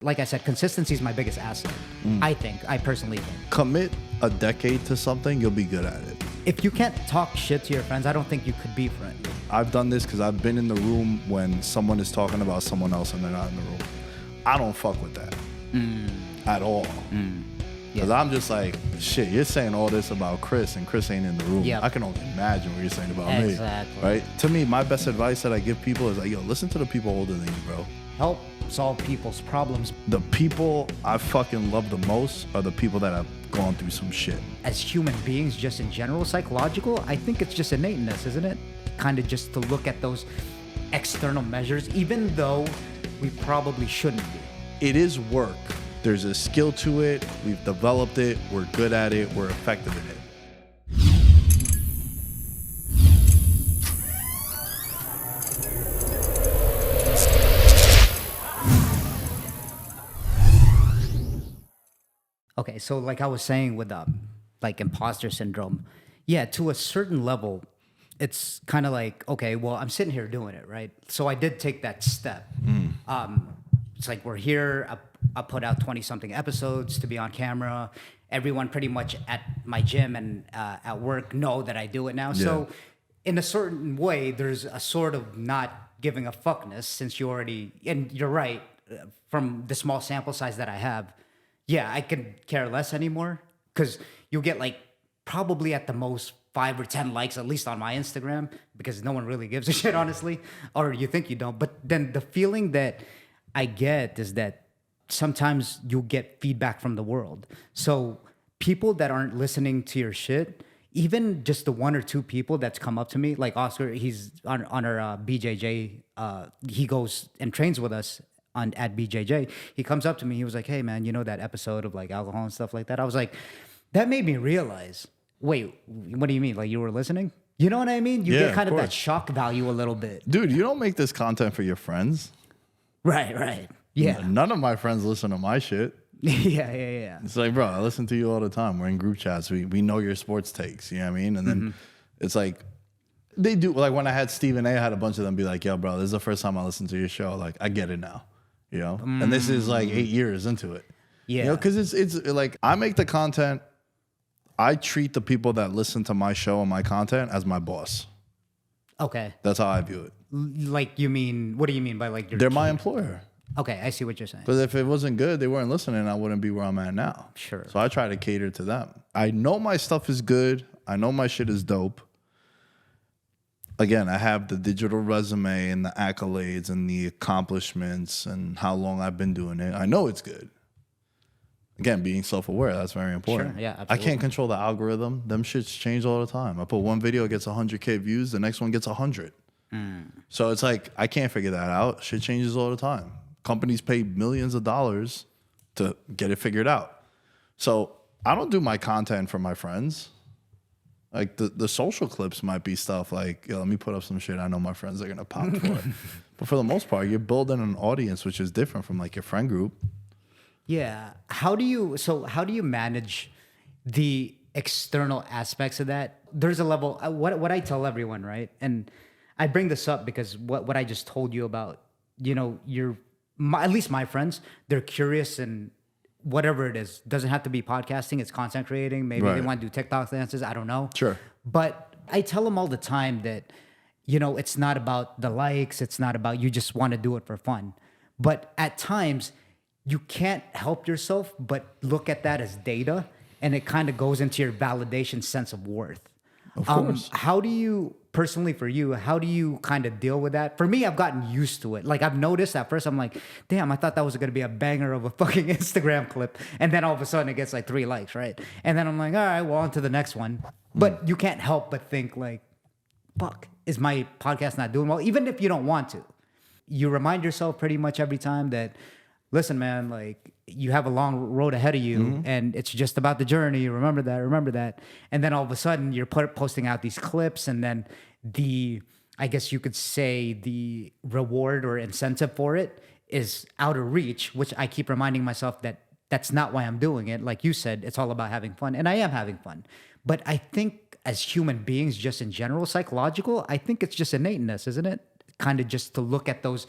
Like I said, consistency is my biggest asset. I personally think. Commit a decade to something, you'll be good at it. If you can't talk shit to your friends, I don't think you could be friendly. I've done this because I've been in the room when someone is talking about someone else and they're not in the room. I don't fuck with that at all. Because I'm just like, shit, you're saying all this about Chris and Chris ain't in the room. Yep. I can only imagine what you're saying about me. Exactly. Right? To me, my best advice that I give people is like, yo, listen to the people older than you, bro. Help solve people's problems. The people I fucking love the most are the people that have gone through some shit. As human beings, just in general, psychological, I think it's just innate in us, isn't it? Kind of just to look at those external measures, even though we probably shouldn't be. It is work. There's a skill to it. We've developed it. We're good at it. We're effective in it. Okay, so like I was saying with like imposter syndrome, yeah, to a certain level, it's kind of like, okay, well, I'm sitting here doing it, right? So I did take that step. It's like we're here. I put out 20-something episodes to be on camera. Everyone pretty much at my gym and at work know that I do it now. Yeah. So in a certain way, there's a sort of not giving a fuckness since you already, and you're right, from the small sample size that I have, yeah, I could care less anymore because you'll get like probably at the most 5 or 10 likes, at least on my Instagram, because no one really gives a shit, honestly, or you think you don't. But then the feeling that I get is that sometimes you'll get feedback from the world. So people that aren't listening to your shit, even just the 1 or 2 people that's come up to me, like Oscar, he's on our BJJ, he goes and trains with us at BJJ. He comes up to me, he was like, hey man, you know that episode of like alcohol and stuff like that? I was like, that made me realize, wait, what do you mean? Like you were listening? You know what I mean? You Yeah, get kind of of that course. shock value a little bit. Dude, you don't make this content for your friends. Right. Yeah. None of my friends listen to my shit. Yeah. It's like, bro, I listen to you all the time. We're in group chats. We know your sports takes. You know what I mean? And then it's like, they do. Like when I had Stephen A, I had a bunch of them be like, yo, bro, this is the first time I listened to your show. Like, I get it now. You know? And this is like 8 years into it. Yeah. You know, because it's like, I make the content. I treat the people that listen to my show and my content as my boss. Okay. That's how I view it. Like you mean, what do you mean by like your They're my employer. Okay, I see what you're saying. Because if it wasn't good, they weren't listening, I wouldn't be where I'm at now. Sure. So I try to cater to them. I know my stuff is good. I know my shit is dope. Again, I have the digital resume and the accolades and the accomplishments and how long I've been doing it. I know it's good. Again, being self-aware, that's very important. Sure, yeah, I absolutely. can't control the algorithm. Them shits change all the time. I put one video, it gets 100K views. The next one gets 100. So it's like, I can't figure that out. Shit changes all the time. Companies pay millions of dollars to get it figured out. So I don't do my content for my friends. Like the social clips might be stuff like, yo, let me put up some shit I know my friends are going to pop for it. But for the most part, you're building an audience which is different from like your friend group. Yeah. How do you manage the external aspects of that? There's a level, what I tell everyone, right? And I bring this up because what I just told you about, you know, at least my friends, they're curious and whatever it is, doesn't have to be podcasting, it's content creating. Maybe they Right. want to do TikTok dances. I don't know. Sure. But I tell them all the time that, you know, it's not about the likes. It's not about, you just want to do it for fun. But at times you can't help yourself, but look at that as data, and it kind of goes into your validation sense of worth. Of course. How do you, personally for you, how do you kind of deal with that? For me, I've gotten used to it. Like I've noticed at first, I'm like, damn, I thought that was going to be a banger of a fucking Instagram clip. And then all of a sudden it gets like 3 likes, right? And then I'm like, all right, well, on to the next one. But you can't help but think like, fuck, is my podcast not doing well? Even if you don't want to. You remind yourself pretty much every time that, listen, man, like you have a long road ahead of you and it's just about the journey. Remember that. And then all of a sudden you're posting out these clips, and then I guess you could say the reward or incentive for it is out of reach, which I keep reminding myself that that's not why I'm doing it. Like you said, it's all about having fun, and I am having fun. But I think as human beings, just in general, psychological, I think it's just innateness, isn't it? Kind of just to look at those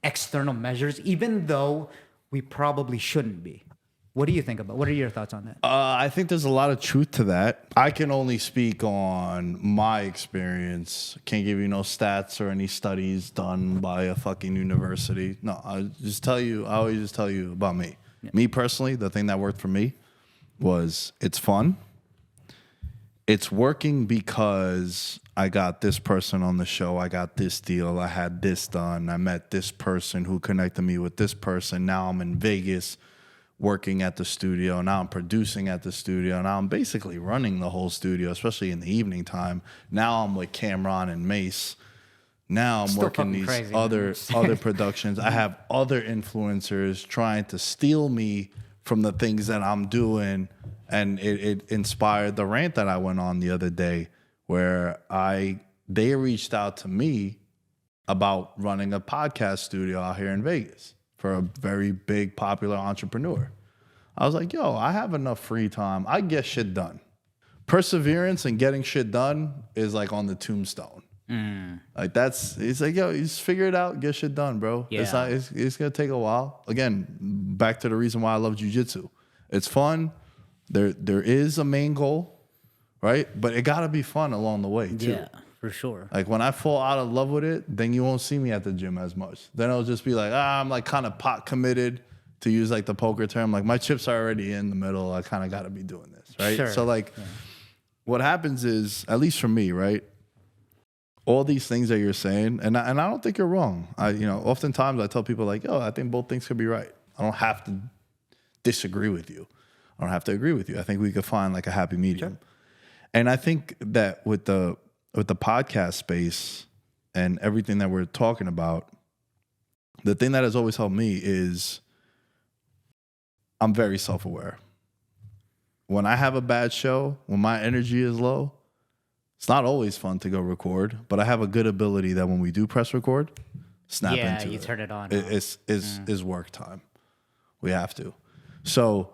external measures, even though we probably shouldn't be. What do you think about? What are your thoughts on that? I think there's a lot of truth to that. I can only speak on my experience. Can't give you no stats or any studies done by a fucking university. No, I always just tell you about me. Yeah. Me personally, the thing that worked for me was it's fun. It's working because I got this person on the show. I got this deal. I had this done. I met this person who connected me with this person. Now I'm in Vegas working at the studio. Now I'm producing at the studio. Now I'm basically running the whole studio, especially in the evening time. Now I'm with Cameron and Mace. Now I'm working these crazy, other productions. I have other influencers trying to steal me from the things that I'm doing. And it inspired the rant that I went on the other day where they reached out to me about running a podcast studio out here in Vegas for a very big, popular entrepreneur. I was like, yo, I have enough free time. I get shit done. Perseverance and getting shit done is like on the tombstone. Like it's like, yo, you just figure it out, get shit done, bro. Yeah. It's going to take a while. Again, back to the reason why I love Jiu-Jitsu. It's fun. There is a main goal, right? But it got to be fun along the way, too. Yeah. For sure. Like when I fall out of love with it, then you won't see me at the gym as much. Then it'll just be like, I'm like kind of pot committed, to use like the poker term. Like my chips are already in the middle. I kind of got to be doing this, right? Sure. So like what happens is, at least for me, right? All these things that you're saying, and I don't think you're wrong. Oftentimes I tell people like, I think both things could be right. I don't have to disagree with you. I don't have to agree with you. I think we could find like a happy medium. Sure. And I think that with the podcast space and everything that we're talking about, the thing that has always helped me is I'm very self-aware. When I have a bad show, when my energy is low, it's not always fun to go record, but I have a good ability that when we do press record, snap into it. Yeah, you turn it on. It's work time. We have to. So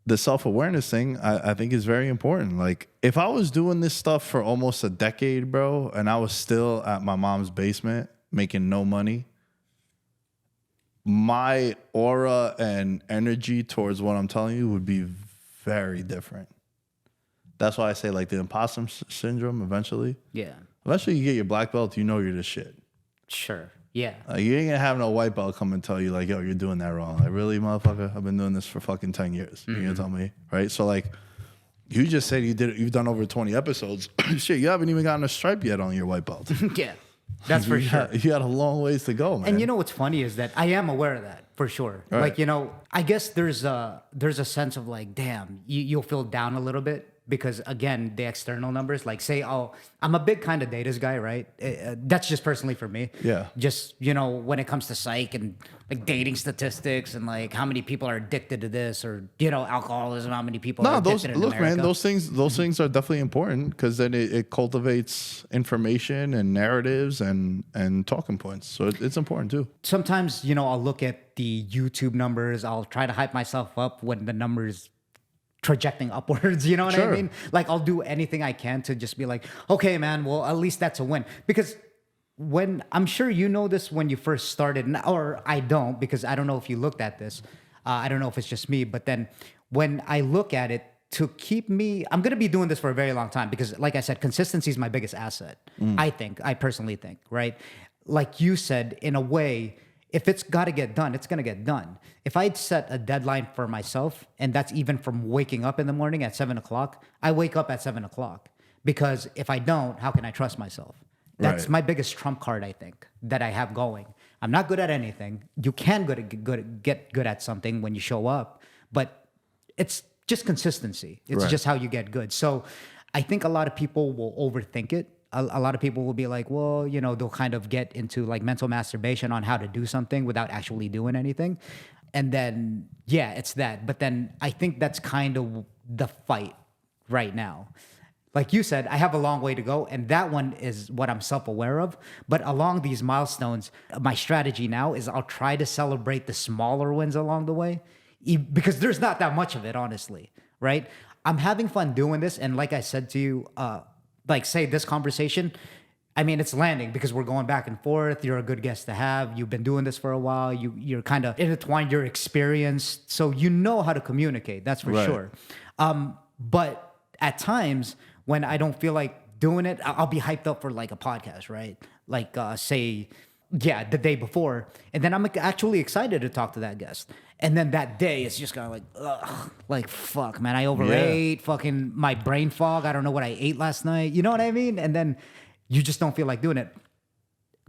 the self-awareness thing, I think is very important. Like, if I was doing this stuff for almost a decade, bro, and I was still at my mom's basement making no money, my aura and energy towards what I'm telling you would be very different. That's why I say, like, the imposter syndrome eventually. Yeah. Eventually you get your black belt, you know you're the shit. Sure. Yeah. You ain't gonna have no white belt come and tell you like, yo, you're doing that wrong. Like, really, motherfucker? I've been doing this for fucking 10 years. You're gonna tell me, right? So like, you just said you've done over 20 episodes. Shit, you haven't even gotten a stripe yet on your white belt. Yeah, that's for sure. You got a long ways to go, man. And you know what's funny is that I am aware of that for sure. Right. Like, I guess there's a sense of like, damn, you'll feel down a little bit. Because again, the external numbers, like say, I'm a big kind of data guy, right? That's just personally for me. Yeah. Just, when it comes to psych and like dating statistics and like how many people are addicted to this or, alcoholism, how many people are addicted in America. Man, those things are definitely important because then it cultivates information and narratives and talking points. So it's important too. Sometimes, I'll look at the YouTube numbers. I'll try to hype myself up when the numbers trajecting upwards, you know what I mean? Like I'll do anything I can to just be like, okay, man, well, at least that's a win. Because when I'm sure you know this when you first started, or I don't, because I don't know if you looked at this. I don't know if it's just me, but then when I look at it, to keep me, I'm going to be doing this for a very long time because like I said, consistency is my biggest asset. I personally think, right? Like you said, in a way, if it's got to get done, it's going to get done. If I'd set a deadline for myself, and that's even from waking up in the morning at 7:00, I wake up at 7:00 because if I don't, how can I trust myself? That's my biggest trump card, I think, that I have going. I'm not good at anything. You can get good at something when you show up, but it's just consistency. It's just how you get good. So I think a lot of people will overthink it. A lot of people will be like, well, they'll kind of get into like mental masturbation on how to do something without actually doing anything. And then, yeah, it's that. But then I think that's kind of the fight right now. Like you said, I have a long way to go. And that one is what I'm self-aware of. But along these milestones, my strategy now is I'll try to celebrate the smaller wins along the way because there's not that much of it, honestly, right? I'm having fun doing this. And like I said to you, like say this conversation, I mean, it's landing because we're going back and forth. You're a good guest to have. You've been doing this for a while. You're kind of intertwined. You're experienced, so you know how to communicate. That's for sure. But at times when I don't feel like doing it, I'll be hyped up for like a podcast, right? Like say, the day before, and then I'm actually excited to talk to that guest. And then that day, it's just kind of like, ugh, like, fuck, man, I overate, fucking my brain fog. I don't know what I ate last night. You know what I mean? And then you just don't feel like doing it.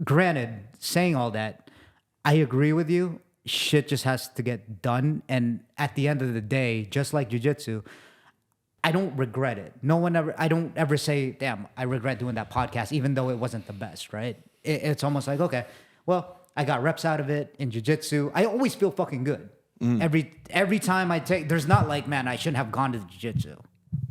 Granted, saying all that, I agree with you. Shit just has to get done. And at the end of the day, just like jiu-jitsu, I don't regret it. I don't ever say, damn, I regret doing that podcast, even though it wasn't the best, right? It's almost like, okay, well, I got reps out of it in jiu-jitsu. I always feel fucking good. Every time I take, there's not like, man, I shouldn't have gone to the jiu-jitsu.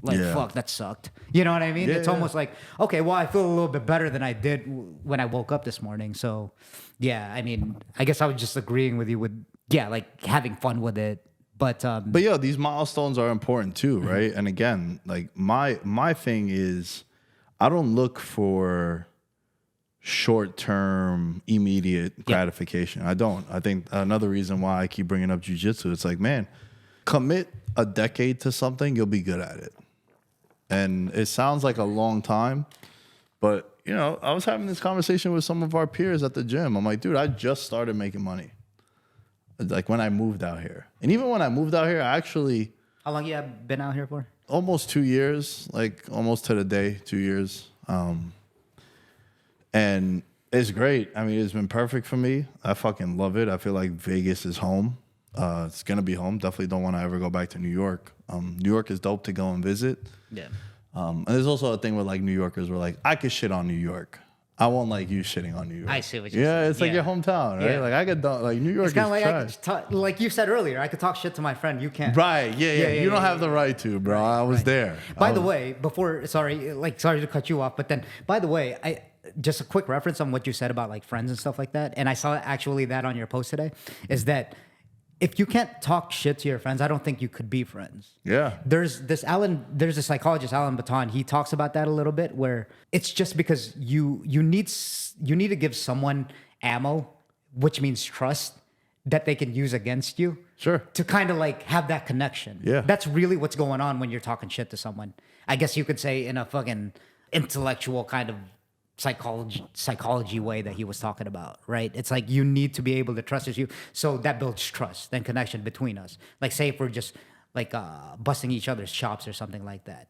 Like, fuck, that sucked. You know what I mean? It's almost like, okay, well, I feel a little bit better than I did when I woke up this morning. So, yeah, I mean, I guess I was just agreeing with you with, like having fun with it. But yeah, these milestones are important too, right? And again, like my thing is, I don't look for short-term, immediate gratification. I don't. I think another reason why I keep bringing up jiu-jitsu, it's like, man, commit a decade to something, you'll be good at it. And it sounds like a long time, but you know, I was having this conversation with some of our peers at the gym. I'm like, dude, I just started making money. Like when I moved out here. And even when I moved out here, I actually... How long you have been out here for? Almost 2 years, like almost to the day, 2 years. And it's great. I mean, it's been perfect for me. I fucking love it. I feel like Vegas is home. It's going to be home. Definitely don't want to ever go back to New York. New York is dope to go and visit. Yeah. And there's also a thing with like New Yorkers where like, I could shit on New York. I won't like you shitting on New York. I see what you're saying. Yeah, it's like your hometown, right? Yeah. Like I could, like New York is trash. Like you said earlier, I could talk shit to my friend. You can't. Right? Yeah. You don't have the right to, bro. I was there. By the way, sorry to cut you off, but then by the way, just a quick reference on what you said about like friends and stuff like that, and I saw actually that on your post today, is that if you can't talk shit to your friends, I don't think you could be friends. Yeah. There's a psychologist, Alan Baton. He talks about that a little bit, where it's just because you need to give someone ammo, which means trust, that they can use against you. Sure. To kind of like have that connection. Yeah. That's really what's going on when you're talking shit to someone. I guess you could say in a fucking intellectual kind of psychology way that he was talking about, right? It's like you need to be able to trust you, so that builds trust and connection between us. Like say if we're just like busting each other's chops or something like that,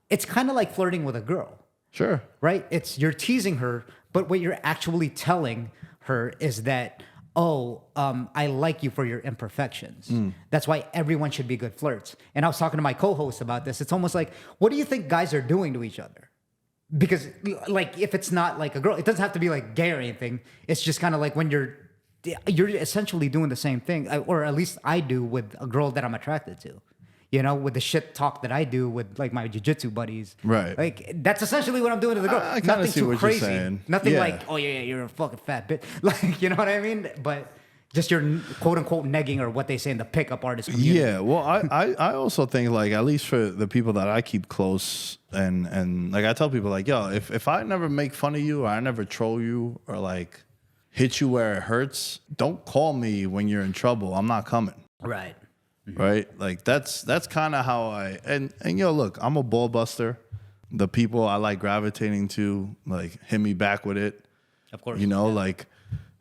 it's kind of like flirting with a girl. Sure. Right? You're teasing her, but what you're actually telling her is that, I like you for your imperfections. That's why everyone should be good flirts. And I was talking to my co-host about this. It's almost like, what do you think guys are doing to each other? Because like if it's not like a girl, it doesn't have to be like gay or anything. It's just kind of like when you're essentially doing the same thing, or at least I do with a girl that I'm attracted to. You know, with the shit talk that I do with like my jiu-jitsu buddies. Right. Like that's essentially what I'm doing to the girl. I kind of see what you're saying. Nothing like, oh yeah, you're a fucking fat bitch. Like, you know what I mean? But just your quote unquote negging, or what they say in the pickup artist community. Yeah, well, I also think like, at least for the people that I keep close, and like I tell people like, yo, if I never make fun of you, or I never troll you, or like hit you where it hurts, don't call me when you're in trouble. I'm not coming. Right. Right? Like that's kind of how and yo, look, I'm a ball buster. The people I like gravitating to like hit me back with it. Of course. You know, like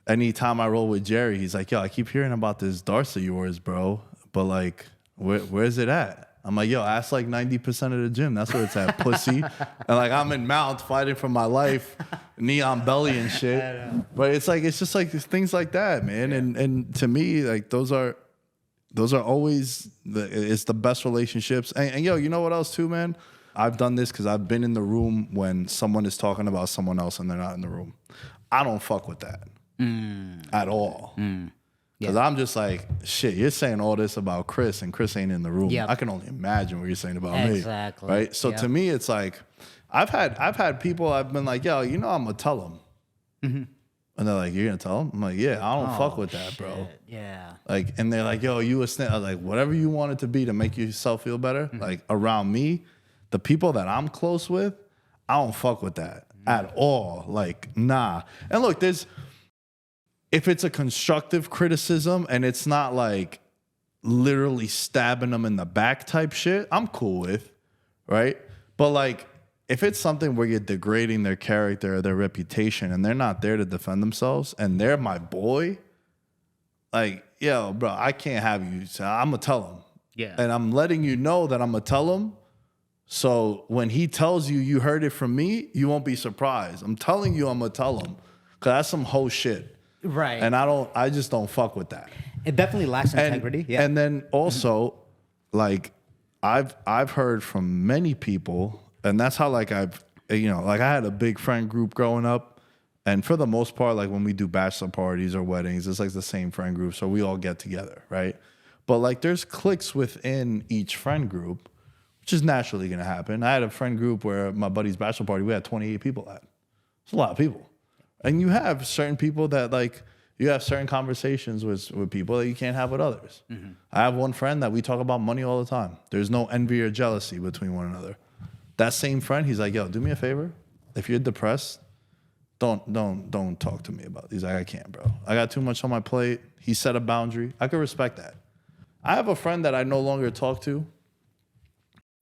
anytime I roll with Jerry, he's like, yo, I keep hearing about this Dais of yours, bro. But like, where's it at? I'm like, yo, ask like 90% of the gym. That's where it's at, pussy. And like, I'm in Mount fighting for my life, neon belly and shit. But it's just like things like that, man. Yeah. And to me, like those are always it's the best relationships. And yo, you know what else too, man? I've done this because I've been in the room when someone is talking about someone else and they're not in the room. I don't fuck with that at all. Because I'm just like, shit, you're saying all this about Chris and Chris ain't in the room. Yep. I can only imagine what you're saying about me. Exactly. Right? So to me, it's like, I've had people, I've been like, yo, you know, I'm going to tell them. And they're like, you're going to tell them? I'm like, yeah, I don't fuck with that, bro. Yeah. Like, and they're like, yo, you a snitch. I was like, whatever you want it to be to make yourself feel better. Like around me, the people that I'm close with, I don't fuck with that. at all. Like, nah. And look, if it's a constructive criticism and it's not like literally stabbing them in the back type shit, I'm cool with, right? But like, if it's something where you're degrading their character or their reputation and they're not there to defend themselves and they're my boy, like, yo, bro, I can't have you. So I'm going to tell him. Yeah. And I'm letting you know that I'm going to tell him. So when he tells you you heard it from me, you won't be surprised. I'm telling you I'm going to tell him. Because that's some whole shit. Right. And I just don't fuck with that. It definitely lacks integrity. Yeah. And then also, like, I've heard from many people, and that's how, like, I had a big friend group growing up. And for the most part, like, when we do bachelor parties or weddings, it's like the same friend group. So we all get together, right? But like, there's cliques within each friend group, which is naturally going to happen. I had a friend group where my buddy's bachelor party, we had 28 people at. It's a lot of people. And you have certain people that, like, you have certain conversations with people that you can't have with others. Mm-hmm. I have one friend that we talk about money all the time. There's no envy or jealousy between one another. That same friend, he's like, yo, do me a favor. If you're depressed, don't talk to me about it. He's like, I can't, bro. I got too much on my plate. He set a boundary. I could respect that. I have a friend that I no longer talk to,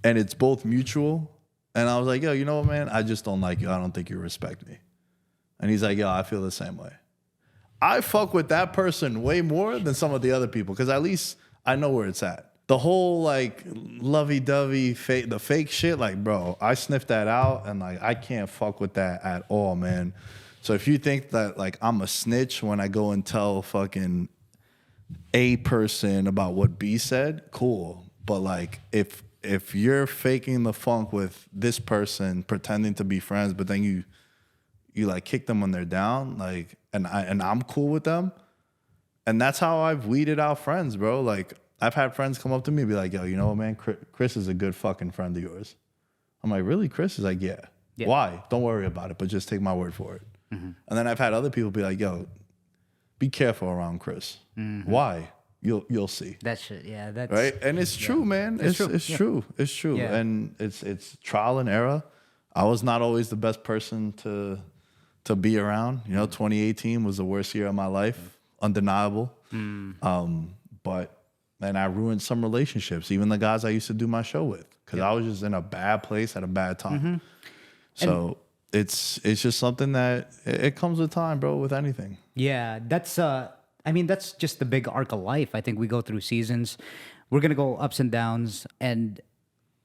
and it's both mutual. And I was like, yo, you know what, man? I just don't like you. I don't think you respect me. And he's like, yo, I feel the same way. I fuck with that person way more than some of the other people because at least I know where it's at. The whole, like, lovey-dovey, the fake shit, like, bro, I sniffed that out, and, like, I can't fuck with that at all, man. So if you think that, like, I'm a snitch when I go and tell fucking A person about what B said, cool. But, like, if you're faking the funk with this person, pretending to be friends, but then you like kick them when they're down, like, and I'm cool with them, and that's how I've weeded out friends, bro. Like, I've had friends come up to me and be like, yo, you know what, man? Chris is a good fucking friend of yours. I'm like, really? Chris is like, yeah. Why? Don't worry about it, but just take my word for it. Mm-hmm. And then I've had other people be like, yo, be careful around Chris. Mm-hmm. Why? You'll see. That shit, yeah. That's right. And it's true, man. It's true. It's true. Yeah. And it's trial and error. I was not always the best person to be around. You know, 2018 was the worst year of my life. Undeniable. And I ruined some relationships, even the guys I used to do my show with, because I was just in a bad place at a bad time. Mm-hmm. So it's just something that it comes with time, bro, with anything. Yeah, that's just the big arc of life. I think we go through seasons. We're going to go ups and downs. And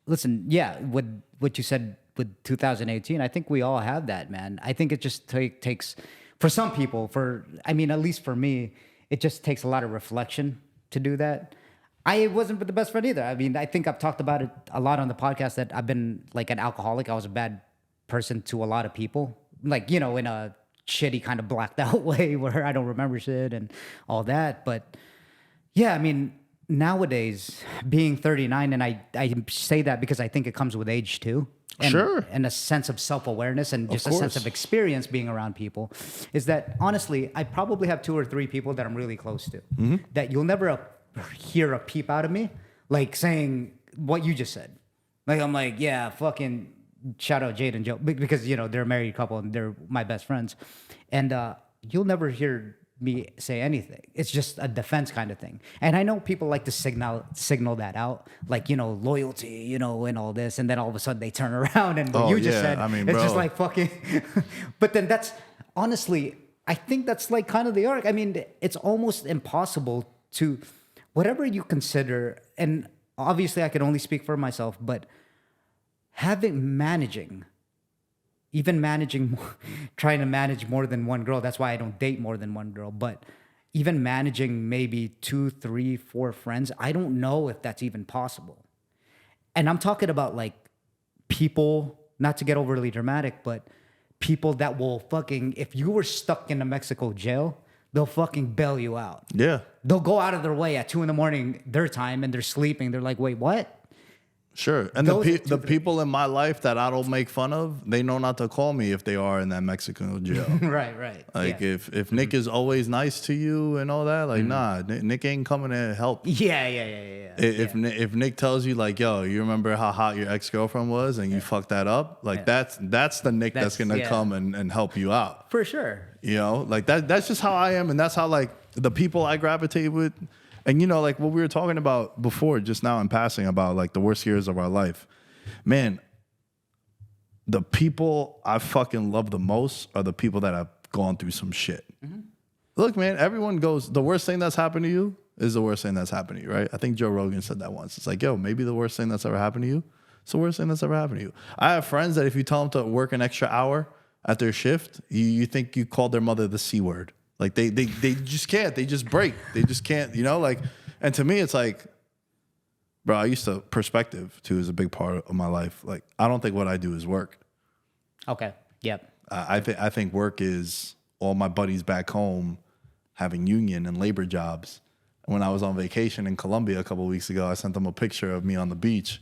listen, yeah, with what you said with 2018, I think we all have that, man. I think it just takes, for some people, at least for me, it just takes a lot of reflection to do that. I wasn't the best friend either. I mean, I think I've talked about it a lot on the podcast that I've been like an alcoholic. I was a bad person to a lot of people, like, you know, in a shitty kind of blacked out way where I don't remember shit and all that. But yeah, I mean, nowadays being 39, and I say that because I think it comes with age too. And, sure. And a sense of self-awareness and just a sense of experience being around people, is that honestly, I probably have 2 or 3 people that I'm really close to, mm-hmm. that you'll never hear a peep out of me, like saying what you just said. Like, I'm like, yeah, fucking shout out Jade and Joe, because, you know, they're a married couple and they're my best friends. And you'll never hear me say anything. It's just a defense kind of thing. And I know people like to signal that out, like, you know, loyalty, you know, and all this. And then all of a sudden they turn around and what you just said, I mean, it's just like fucking. But then that's honestly, I think that's like kind of the arc. I mean, it's almost impossible to, whatever you consider, and obviously I can only speak for myself, but managing, trying to manage more than one girl. That's why I don't date more than one girl. But even managing maybe 2, 3, 4 friends, I don't know if that's even possible. And I'm talking about like people, not to get overly dramatic, but people that will fucking, if you were stuck in a Mexico jail, they'll fucking bail you out. Yeah. They'll go out of their way at 2 a.m, their time, and they're sleeping. They're like, wait, what? Sure. And Those are the two people in my life that I don't make fun of, they know not to call me if they are in that Mexican jail. Right. Like yeah. if Nick is always nice to you and all that, like nah, Nick ain't coming to help. Yeah. If Nick tells you like, yo, you remember how hot your ex-girlfriend was and you fucked that up, like that's the Nick that's gonna come and help you out. For sure. You know, like that's just how I am, and that's how like the people I gravitate with. And you know, like what we were talking about before, just now in passing, about like the worst years of our life. Man, the people I fucking love the most are the people that have gone through some shit. Mm-hmm. Look, man, everyone goes, the worst thing that's happened to you is the worst thing that's happened to you, right? I think Joe Rogan said that once. It's like, yo, maybe the worst thing that's ever happened to you, it's the worst thing that's ever happened to you. I have friends that if you tell them to work an extra hour at their shift, you think you called their mother the C word. Like they just can't. They just break. They just can't, you know? Like, and to me, it's like, bro, I used to, perspective too is a big part of my life. Like, I don't think what I do is work. Okay. Yep. I think work is all my buddies back home having union and labor jobs. And when I was on vacation in Colombia a couple of weeks ago, I sent them a picture of me on the beach.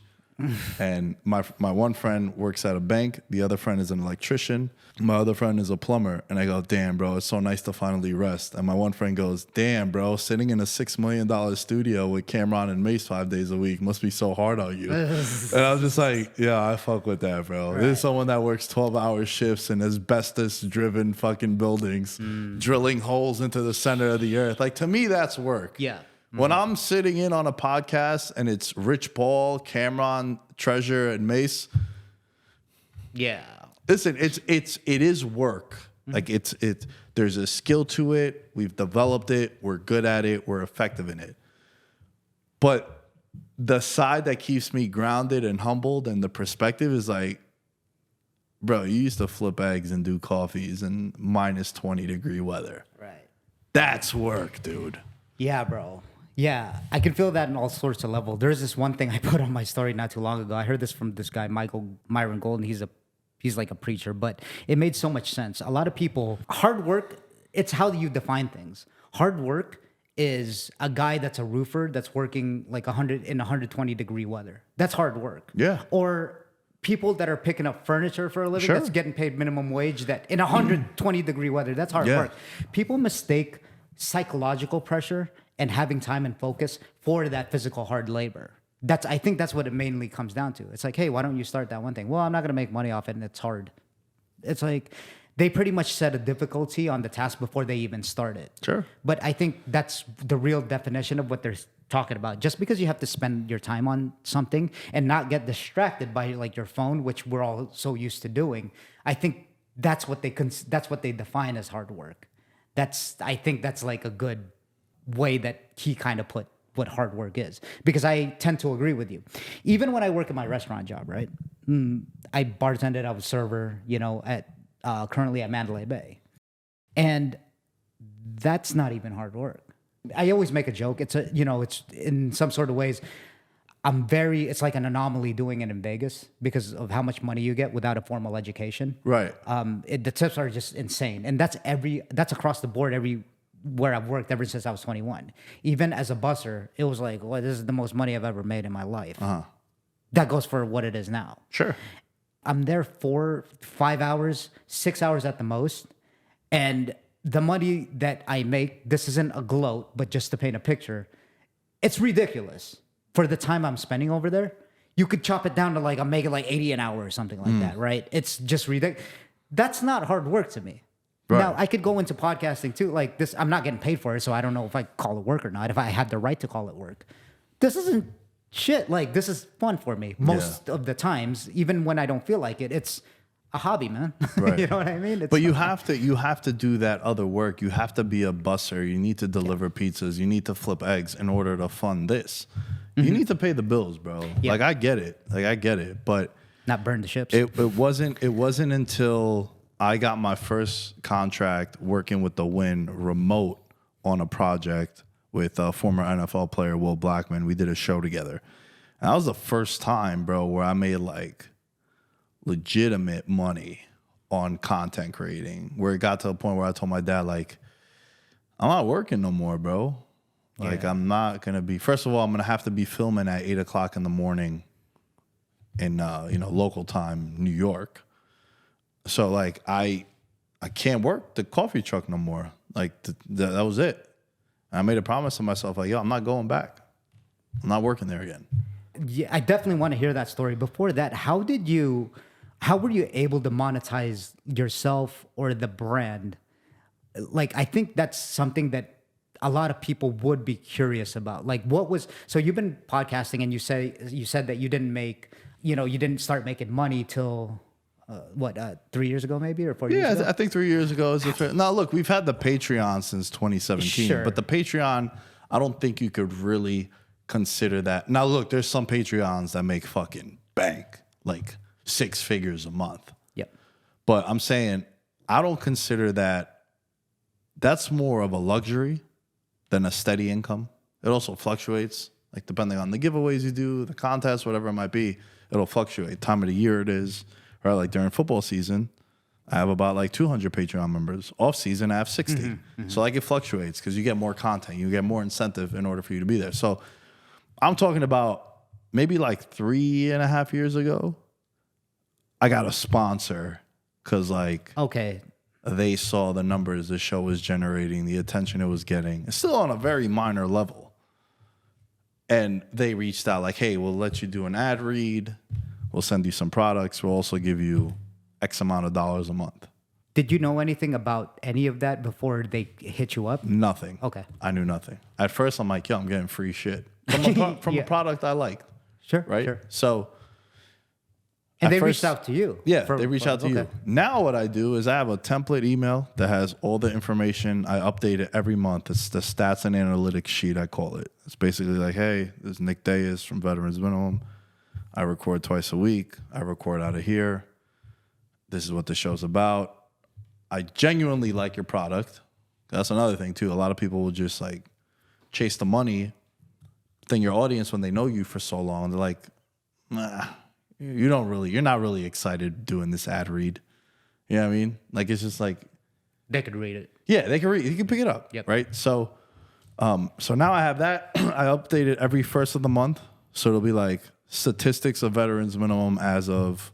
And my one friend works at a bank. The other friend is an electrician. My other friend is a plumber. And I go, damn, bro, it's so nice to finally rest. And my one friend goes, damn, bro, sitting in a $6 million studio with Cameron and Mace 5 days a week must be so hard on you. And I was just like, yeah, I fuck with that, bro. Right. This is someone that works 12-hour shifts in asbestos-driven fucking buildings, drilling holes into the center of the earth. Like, to me, that's work. Yeah. When I'm sitting in on a podcast and it's Rich Paul, Cameron, Treasure, and Mace. Yeah. Listen, it is work. Like there's a skill to it. We've developed it. We're good at it. We're effective in it. But the side that keeps me grounded and humbled and the perspective is like, bro, you used to flip eggs and do coffees in minus 20-degree weather. Right. That's work, dude. Yeah, bro. Yeah, I can feel that in all sorts of levels. There's this one thing I put on my story not too long ago. I heard this from this guy, Myron Golden. He's like a preacher, but it made so much sense. A lot of people, hard work, it's how you define things. Hard work is a guy that's a roofer that's working like 120-degree weather. That's hard work. Yeah. Or people that are picking up furniture for a living, Sure. that's getting paid minimum wage, that in 120-degree weather, that's hard Yeah. work. People mistake psychological pressure and having time and focus for that physical hard labor. I think that's what it mainly comes down to. It's like, hey, why don't you start that one thing? Well, I'm not going to make money off it, and it's hard. It's like they pretty much set a difficulty on the task before they even start it. Sure. But I think that's the real definition of what they're talking about. Just because you have to spend your time on something and not get distracted by like your phone, which we're all so used to doing, I think that's what they define as hard work. I think that's like a good way that he kind of put what hard work is, because I tend to agree with you. Even when I work at my restaurant job, right? I bartended, I was a server, at currently at Mandalay Bay, and that's not even hard work. I always make a joke. It's in some sort of ways, it's like an anomaly doing it in Vegas because of how much money you get without a formal education. Right. The tips are just insane, and that's across the board where I've worked ever since I was 21. Even as a busser, it was like, well, this is the most money I've ever made in my life. Uh-huh. That goes for what it is now. Sure. I'm there 4, 5 hours, 6 hours at the most. And the money that I make, this isn't a gloat, but just to paint a picture, it's ridiculous. For the time I'm spending over there, you could chop it down to like, I'm making like 80 an hour or something like that, right? It's just ridiculous. That's not hard work to me. Right. Now, I could go into podcasting too. Like this, I'm not getting paid for it, so I don't know if I call it work or not, if I have the right to call it work. This isn't shit. Like, this is fun for me most of the times, even when I don't feel like it. It's a hobby, man. Right. You know what I mean? But you have to do that other work. You have to be a busser. You need to deliver pizzas. You need to flip eggs in order to fund this. You need to pay the bills, bro. Yeah. Like, I get it. But not burn the ships. It wasn't until I got my first contract working with the Win remote on a project with a former NFL player, Will Blackman. We did a show together. And that was the first time, bro, where I made like legitimate money on content creating, where it got to a point where I told my dad, like, I'm not working no more, bro. Like, I'm not going to be, first of all, I'm going to have to be filming at 8 o'clock in the morning in local time, New York. So like I can't work the coffee truck no more. Like that was it. And I made a promise to myself, like, yo, I'm not going back. I'm not working there again. Yeah, I definitely want to hear that story. Before that, how were you able to monetize yourself or the brand? Like, I think that's something that a lot of people would be curious about. Like, so you've been podcasting and you said that you didn't start making money till 3 years ago, maybe, or 4 years ago? I think 3 years ago is a fair. Now, look, we've had the Patreon since 2017, Sure. but the Patreon, I don't think you could really consider that. Now, look, there's some Patreons that make fucking bank, like 6 figures a month. Yep. But I'm saying I don't consider that. That's more of a luxury than a steady income. It also fluctuates, like depending on the giveaways you do, the contests, whatever it might be. It'll fluctuate. Time of the year it is. Right, like during football season, I have about like 200 Patreon members. Off season, I have 60. So like it fluctuates because you get more content, you get more incentive in order for you to be there. So I'm talking about maybe like 3.5 years ago, I got a sponsor because like they saw the numbers the show was generating, the attention it was getting. It's still on a very minor level. And they reached out like, hey, we'll let you do an ad read. We'll send you some products. We'll also give you X amount of dollars a month. Did you know anything about any of that before they hit you up? Nothing. Okay. I knew nothing. At first, I'm like, yo, I'm getting free shit from a product I liked. Sure. Right? Sure. So. And they reached out to you. Yeah, they reached out to you. Now what I do is I have a template email that has all the information. I update it every month. It's the stats and analytics sheet, I call it. It's basically like, hey, this is Nick Dais from Veterans Minimum. I record twice a week. I record out of here. This is what the show's about. I genuinely like your product. That's another thing, too. A lot of people will just, like, chase the money. Then your audience, when they know you for so long, they're like, nah, you're not really excited doing this ad read. You know what I mean? Like, it's just like... They could read it. Yeah, they can read it. You can pick it up, right? So now I have that. I update it every first of the month. So it'll be like... statistics of Veterans Minimum as of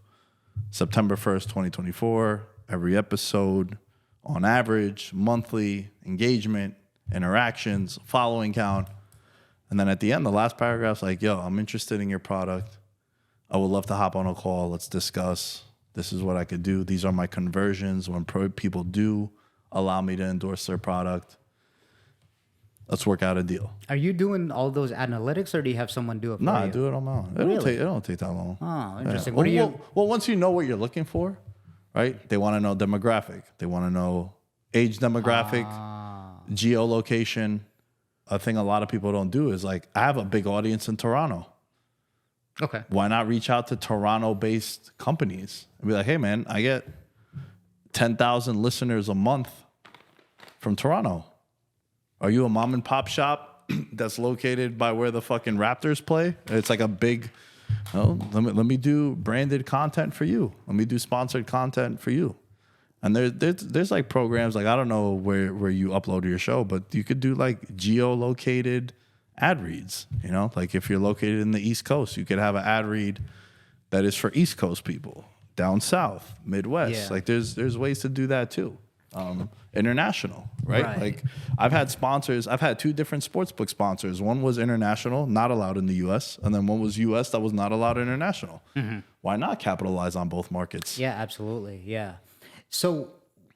September 1st, 2024. Every episode, on average, monthly engagement, interactions, following count. And then at the end, the last paragraph's like, yo, I'm interested in your product. I would love to hop on a call. Let's discuss. This is what I could do. These are my conversions when people do allow me to endorse their product. Let's work out a deal. Are you doing all those analytics, or do you have someone do it for you? No, I do it on my own. It don't take that long. Oh, interesting. Yeah. Well, once you know what you're looking for, right? They want to know demographic. They want to know age demographic, geolocation. A thing a lot of people don't do is like, I have a big audience in Toronto. Okay. Why not reach out to Toronto-based companies and be like, hey, man, I get 10,000 listeners a month from Toronto. Are you a mom and pop shop that's located by where the fucking Raptors play? It's like a big, let me do branded content for you. Let me do sponsored content for you. And there's like programs, like I don't know where you upload your show, but you could do like geolocated ad reads. You know, like if you're located in the East Coast, you could have an ad read that is for East Coast people, down south, Midwest. Yeah. Like there's ways to do that too. International, right? Like I've had sponsors. I've had 2 different sportsbook sponsors. One was international, not allowed in the U.S., and then one was U.S. that was not allowed international. Mm-hmm. Why not capitalize on both markets? Yeah, absolutely. Yeah. So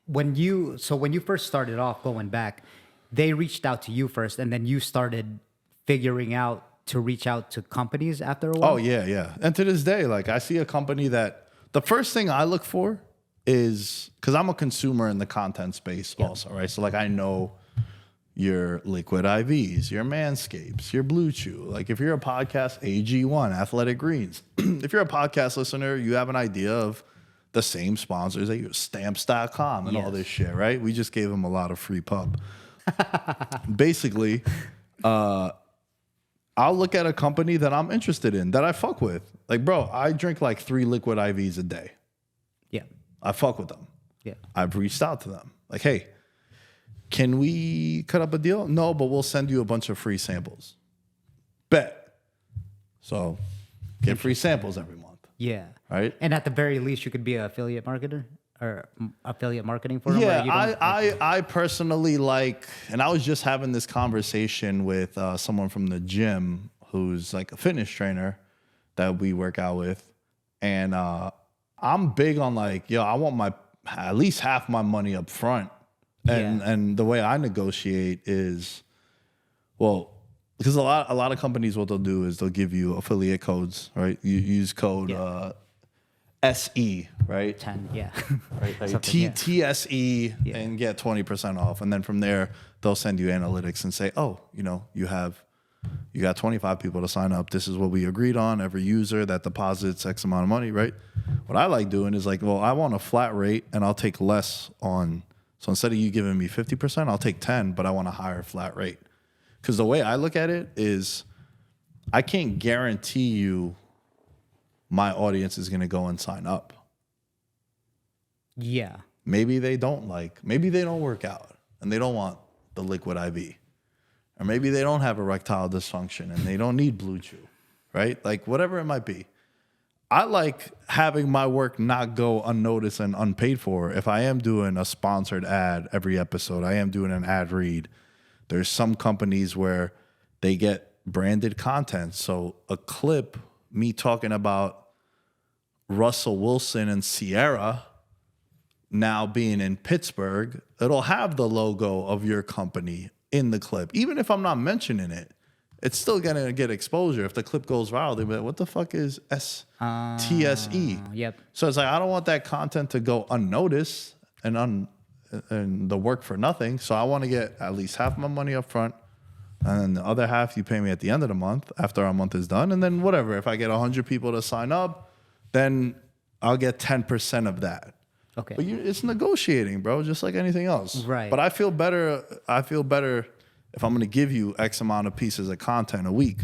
when you first started off going back, they reached out to you first, and then you started figuring out to reach out to companies after a while. Oh yeah. And to this day, like I see a company that the first thing I look for is, because I'm a consumer in the content space also, right? So like I know your Liquid IVs, your Manscapes, your Blue Chew. Like if you're a podcast, AG1, Athletic Greens. If you're a podcast listener, you have an idea of the same sponsors that use Stamps.com and all this shit, right? We just gave them a lot of free pub. Basically, I'll look at a company that I'm interested in, that I fuck with. Like, bro, I drink like 3 Liquid IVs a day. Yeah. I fuck with them. Yeah. I've reached out to them. Like, hey, can we cut up a deal? No, but we'll send you a bunch of free samples. Bet. So get free samples every month. Yeah. Right. And at the very least, you could be an affiliate marketer or affiliate marketing for them. Yeah, Where I personally like, and I was just having this conversation with someone from the gym who's like a fitness trainer that we work out with, and I'm big on like, yo, I want my at least half my money up front, and the way I negotiate is, well, because a lot of companies, what they'll do is they'll give you affiliate codes, right? You use code SE, right? 10, Right, like TSE and get 20% off. And then from there, they'll send you analytics and say, oh, you know, you got 25 people to sign up. This is what we agreed on. Every user that deposits X amount of money, right? What I like doing is like, well, I want a flat rate and I'll take less on. So instead of you giving me 50%, I'll take 10, but I want a higher flat rate. Because the way I look at it is I can't guarantee you my audience is going to go and sign up. Yeah. Maybe they don't work out and they don't want the liquid IV. Or maybe they don't have erectile dysfunction and they don't need Blue Chew, right? Like whatever it might be. I like having my work not go unnoticed and unpaid for. If I am doing a sponsored ad every episode, I am doing an ad read. There's some companies where they get branded content. So a clip, me talking about Russell Wilson and Sierra now being in Pittsburgh, it'll have the logo of your company in the clip. Even if I'm not mentioning it, it's still going to get exposure. If the clip goes viral, they'll be like, what the fuck is TSE? Yep. So it's like, I don't want that content to go unnoticed and the work for nothing. So I want to get at least half my money up front. And then the other half you pay me at the end of the month after our month is done. And then whatever, if I get 100 people to sign up, then I'll get 10% of that. Okay. But it's negotiating, bro, just like anything else. Right. But I feel better if I'm going to give you X amount of pieces of content a week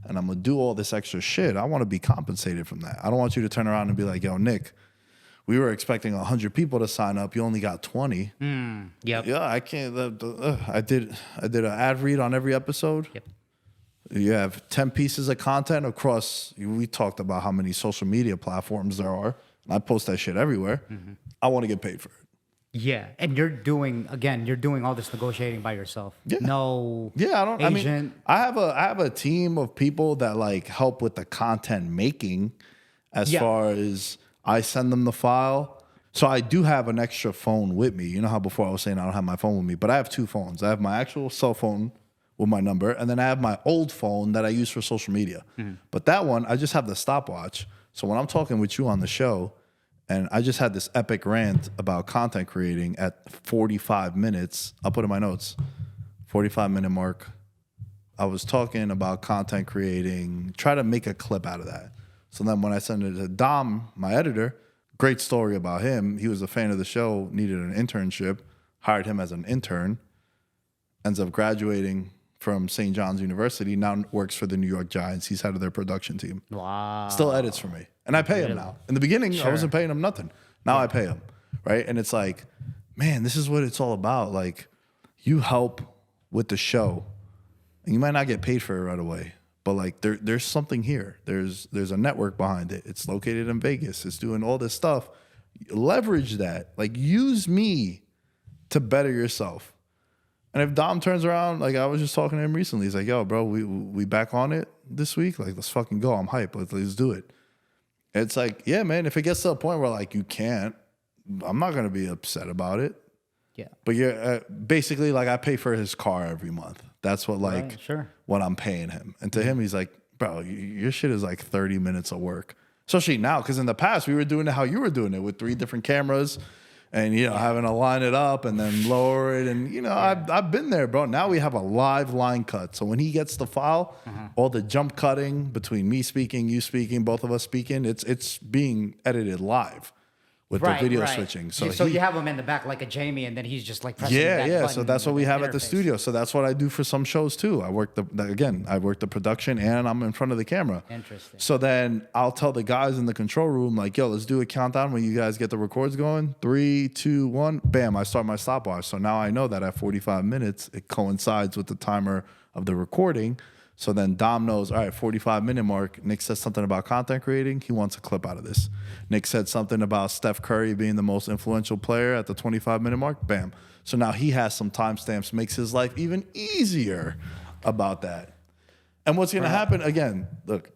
and I'm going to do all this extra shit. I want to be compensated from that. I don't want you to turn around and be like, yo, Nick, we were expecting 100 people to sign up. You only got 20. Yep. Yeah, I can't. I did an ad read on every episode. Yep. You have 10 pieces of content across. We talked about how many social media platforms there are. And I post that shit everywhere. Mm-hmm. I want to get paid for it. Yeah, and you're doing all this negotiating by yourself. Yeah. No. Yeah, I don't. Agent. I mean, I have a team of people that like help with the content making, as far as I send them the file. So I do have an extra phone with me. You know how before I was saying I don't have my phone with me, but I have two phones. I have my actual cell phone with my number, and then I have my old phone that I use for social media. Mm-hmm. But that one, I just have the stopwatch. So when I'm talking with you on the show, and I just had this epic rant about content creating at 45 minutes. I'll put in my notes, 45-minute mark. I was talking about content creating, try to make a clip out of that. So then when I sent it to Dom, my editor, great story about him. He was a fan of the show, needed an internship, hired him as an intern, ends up graduating from St. John's University, now works for the New York Giants. He's head of their production team. Wow. Still edits for me. And I pay him now. In the beginning, I wasn't paying him nothing. Now I pay him, right? And it's like, man, this is what it's all about. Like, you help with the show, and you might not get paid for it right away, but like there's something here. There's a network behind it. It's located in Vegas. It's doing all this stuff. Leverage that. Like, use me to better yourself. And if Dom turns around, like I was just talking to him recently, he's like, yo, bro, we back on it this week? Like, let's fucking go. I'm hyped. Let's do it. It's like, yeah, man, if it gets to a point where like you can't, I'm not going to be upset about it. Yeah. But you're basically like, I pay for his car every month. That's what like what I'm paying him. And to him, he's like, bro, your shit is like 30 minutes of work. Especially now, because in the past we were doing it how you were doing it with 3 different cameras. And, you know, having to line it up and then lower it. And, you know, I've been there, bro. Now we have a live line cut. So when he gets the file, all the jump cutting between me speaking, you speaking, both of us speaking, it's being edited live with the video switching. So you have him in the back like a Jamie, and then he's just like pressing button. So that's what we have at the studio. So that's what I do for some shows too. I work the production and I'm in front of the camera. Interesting. So then I'll tell the guys in the control room, like, yo, let's do a countdown when you guys get the records going. 3, 2, 1, bam, I start my stopwatch. So now I know that at 45 minutes, it coincides with the timer of the recording. So then Dom knows, all right, 45-minute mark. Nick says something about content creating. He wants a clip out of this. Nick said something about Steph Curry being the most influential player at the 25-minute mark. Bam. So now he has some timestamps, makes his life even easier about that. And what's going to happen, again, look,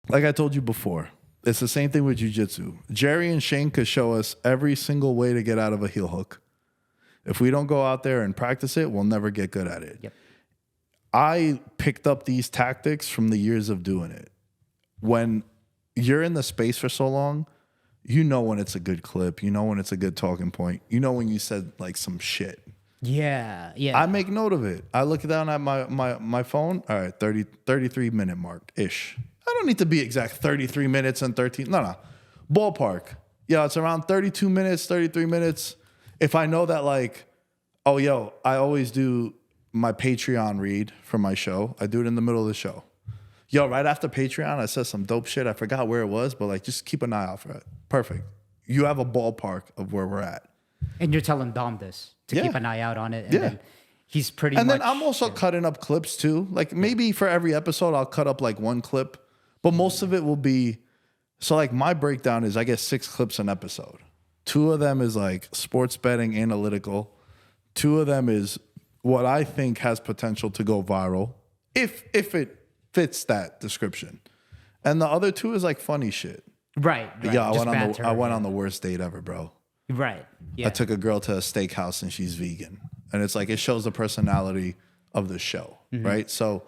like I told you before, it's the same thing with Jiu-Jitsu. Jerry and Shane could show us every single way to get out of a heel hook. If we don't go out there and practice it, we'll never get good at it. Yep. I picked up these tactics from the years of doing it. When you're in the space for so long, you know when it's a good clip. You know when it's a good talking point. You know when you said like some shit. Yeah. I make note of it. I look down at my phone. All right, 33-minute mark-ish. I don't need to be exact 33 minutes and 13. No. Ballpark. Yeah, it's around 32 minutes, 33 minutes. If I know that like, oh, yo, I always do my Patreon read for my show. I do it in the middle of the show. Yo, right after Patreon, I said some dope shit. I forgot where it was, but like just keep an eye out for it. Perfect. You have a ballpark of where we're at. And you're telling Dom this to keep an eye out on it. And then he's pretty and much... then I'm also cutting up clips too. Like maybe for every episode, I'll cut up like one clip, but most of it will be... So like my breakdown is I get 6 clips an episode. 2 of them is like sports betting analytical. 2 of them is what I think has potential to go viral if it fits that description. And the other 2 is like funny shit. Right. Yeah, I went on the worst date ever, bro. Right. Yeah. I took a girl to a steakhouse and she's vegan. And it's like it shows the personality of the show, right? So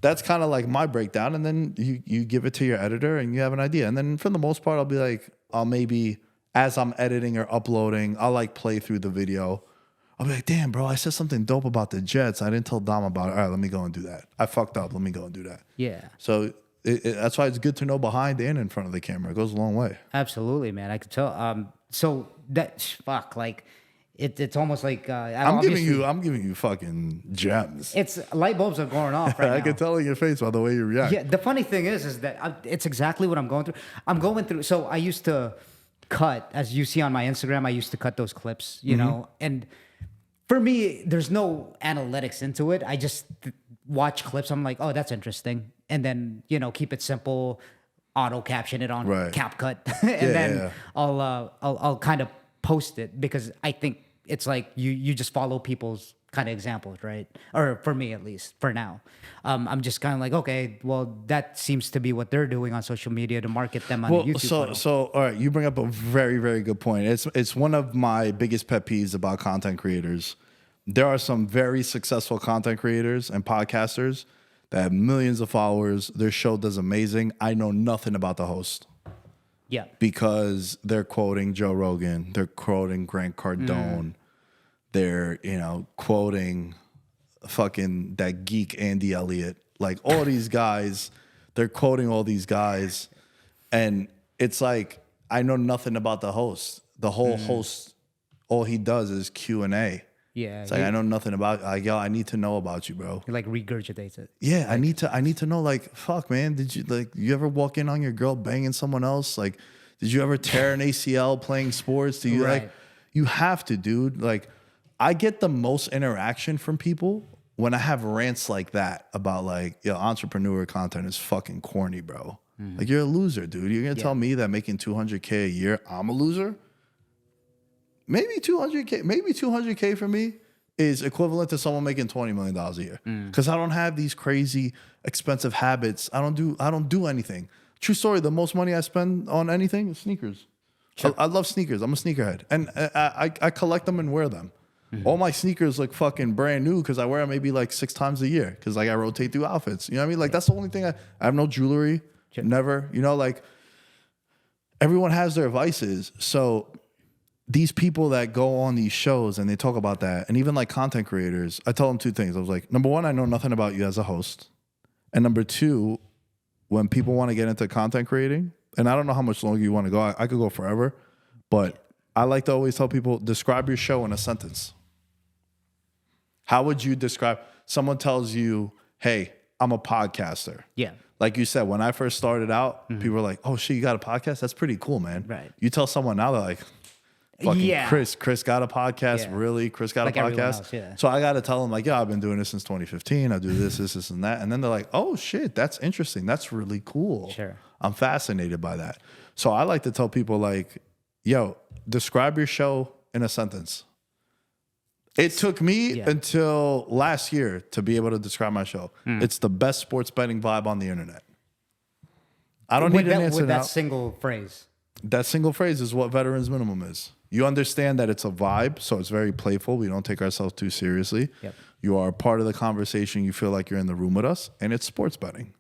that's kind of like my breakdown. And then you give it to your editor and you have an idea. And then for the most part, I'll be like, I'll maybe... as I'm editing or uploading, I'll like play through the video. I'll be like, damn, bro, I said something dope about the Jets. I didn't tell Dom about it. All right, let me go and do that. I fucked up. Let me go and do that. Yeah. So that's why it's good to know behind and in front of the camera. It goes a long way. Absolutely, man. I could tell. So that fuck, like it's almost like I'm giving you fucking gems. It's light bulbs are going off right now. I can tell in your face by the way you react. Yeah. The funny thing is that it's exactly what I'm going through. I'm going through. So I used to cut, as you see on my Instagram, I used to cut those clips, you know, and for me, there's no analytics into it. I just watch clips. I'm like, oh, that's interesting. And then, you know, keep it simple, auto caption it on CapCut. And then I'll kind of post it because I think it's like you just follow people's kind of examples, right? Or for me, at least for now, I'm just kind of like, okay, well, that seems to be what they're doing on social media to market them on YouTube. So all right, you bring up a very, very good point. It's one of my biggest pet peeves about content creators. There are some very successful content creators and podcasters that have millions of followers. Their show does amazing. I know nothing about the host. Yeah. Because they're quoting Joe Rogan. They're quoting Grant Cardone. They're, you know, quoting fucking that geek Andy Elliott. Like all these guys, they're quoting all these guys. And it's like, I know nothing about the host. The whole host, all he does is Q&A. Yeah. It's like, I know nothing about, like, yo, I need to know about you, bro. He like regurgitates it. Yeah, I need to know, like, fuck, man, did you ever walk in on your girl banging someone else? Like, did you ever tear an ACL playing sports? Do you like, you have to, dude. Like, I get the most interaction from people when I have rants like that about like, yo, entrepreneur content is fucking corny, bro. Like, you're a loser, dude. You're going to tell me that making $200K a year, I'm a loser? Maybe 200K for me is equivalent to someone making $20 million a year. Because I don't have these crazy expensive habits. I don't do anything. True story, the most money I spend on anything is sneakers. Sure. I love sneakers. I'm a sneakerhead. And I collect them and wear them. All my sneakers look fucking brand new because I wear them maybe like 6 times a year because like I rotate through outfits. You know what I mean? Like that's the only thing I have no jewelry. Sure. Never. You know, like everyone has their vices. So these people that go on these shows and they talk about that, and even like content creators, I tell them 2 things. I was like, number 1, I know nothing about you as a host. And number 2, when people want to get into content creating, and I don't know how much longer you want to go. I could go forever, but I like to always tell people, describe your show in a sentence. How would you describe, someone tells you, hey, I'm a podcaster. Yeah. Like you said, when I first started out, people were like, oh shit, you got a podcast? That's pretty cool, man. Right. You tell someone now, they're like, fucking Yeah. Chris got a podcast. Yeah. Really? Chris got Like a everyone podcast? else, yeah. So I got to tell them like, yeah, I've been doing this since 2015. I do this, and that. And then they're like, oh shit, that's interesting. That's really cool. Sure. I'm fascinated by that. So I like to tell people like, yo, describe your show in a sentence. It took me until last year to be able to describe my show. It's the best sports betting vibe on the internet. I don't need an answer with now. that single phrase. That single phrase is what Veterans Minimum is. You understand that it's a vibe, so it's very playful. We don't take ourselves too seriously. Yep. You are a part of the conversation. You feel like you're in the room with us, and it's sports betting.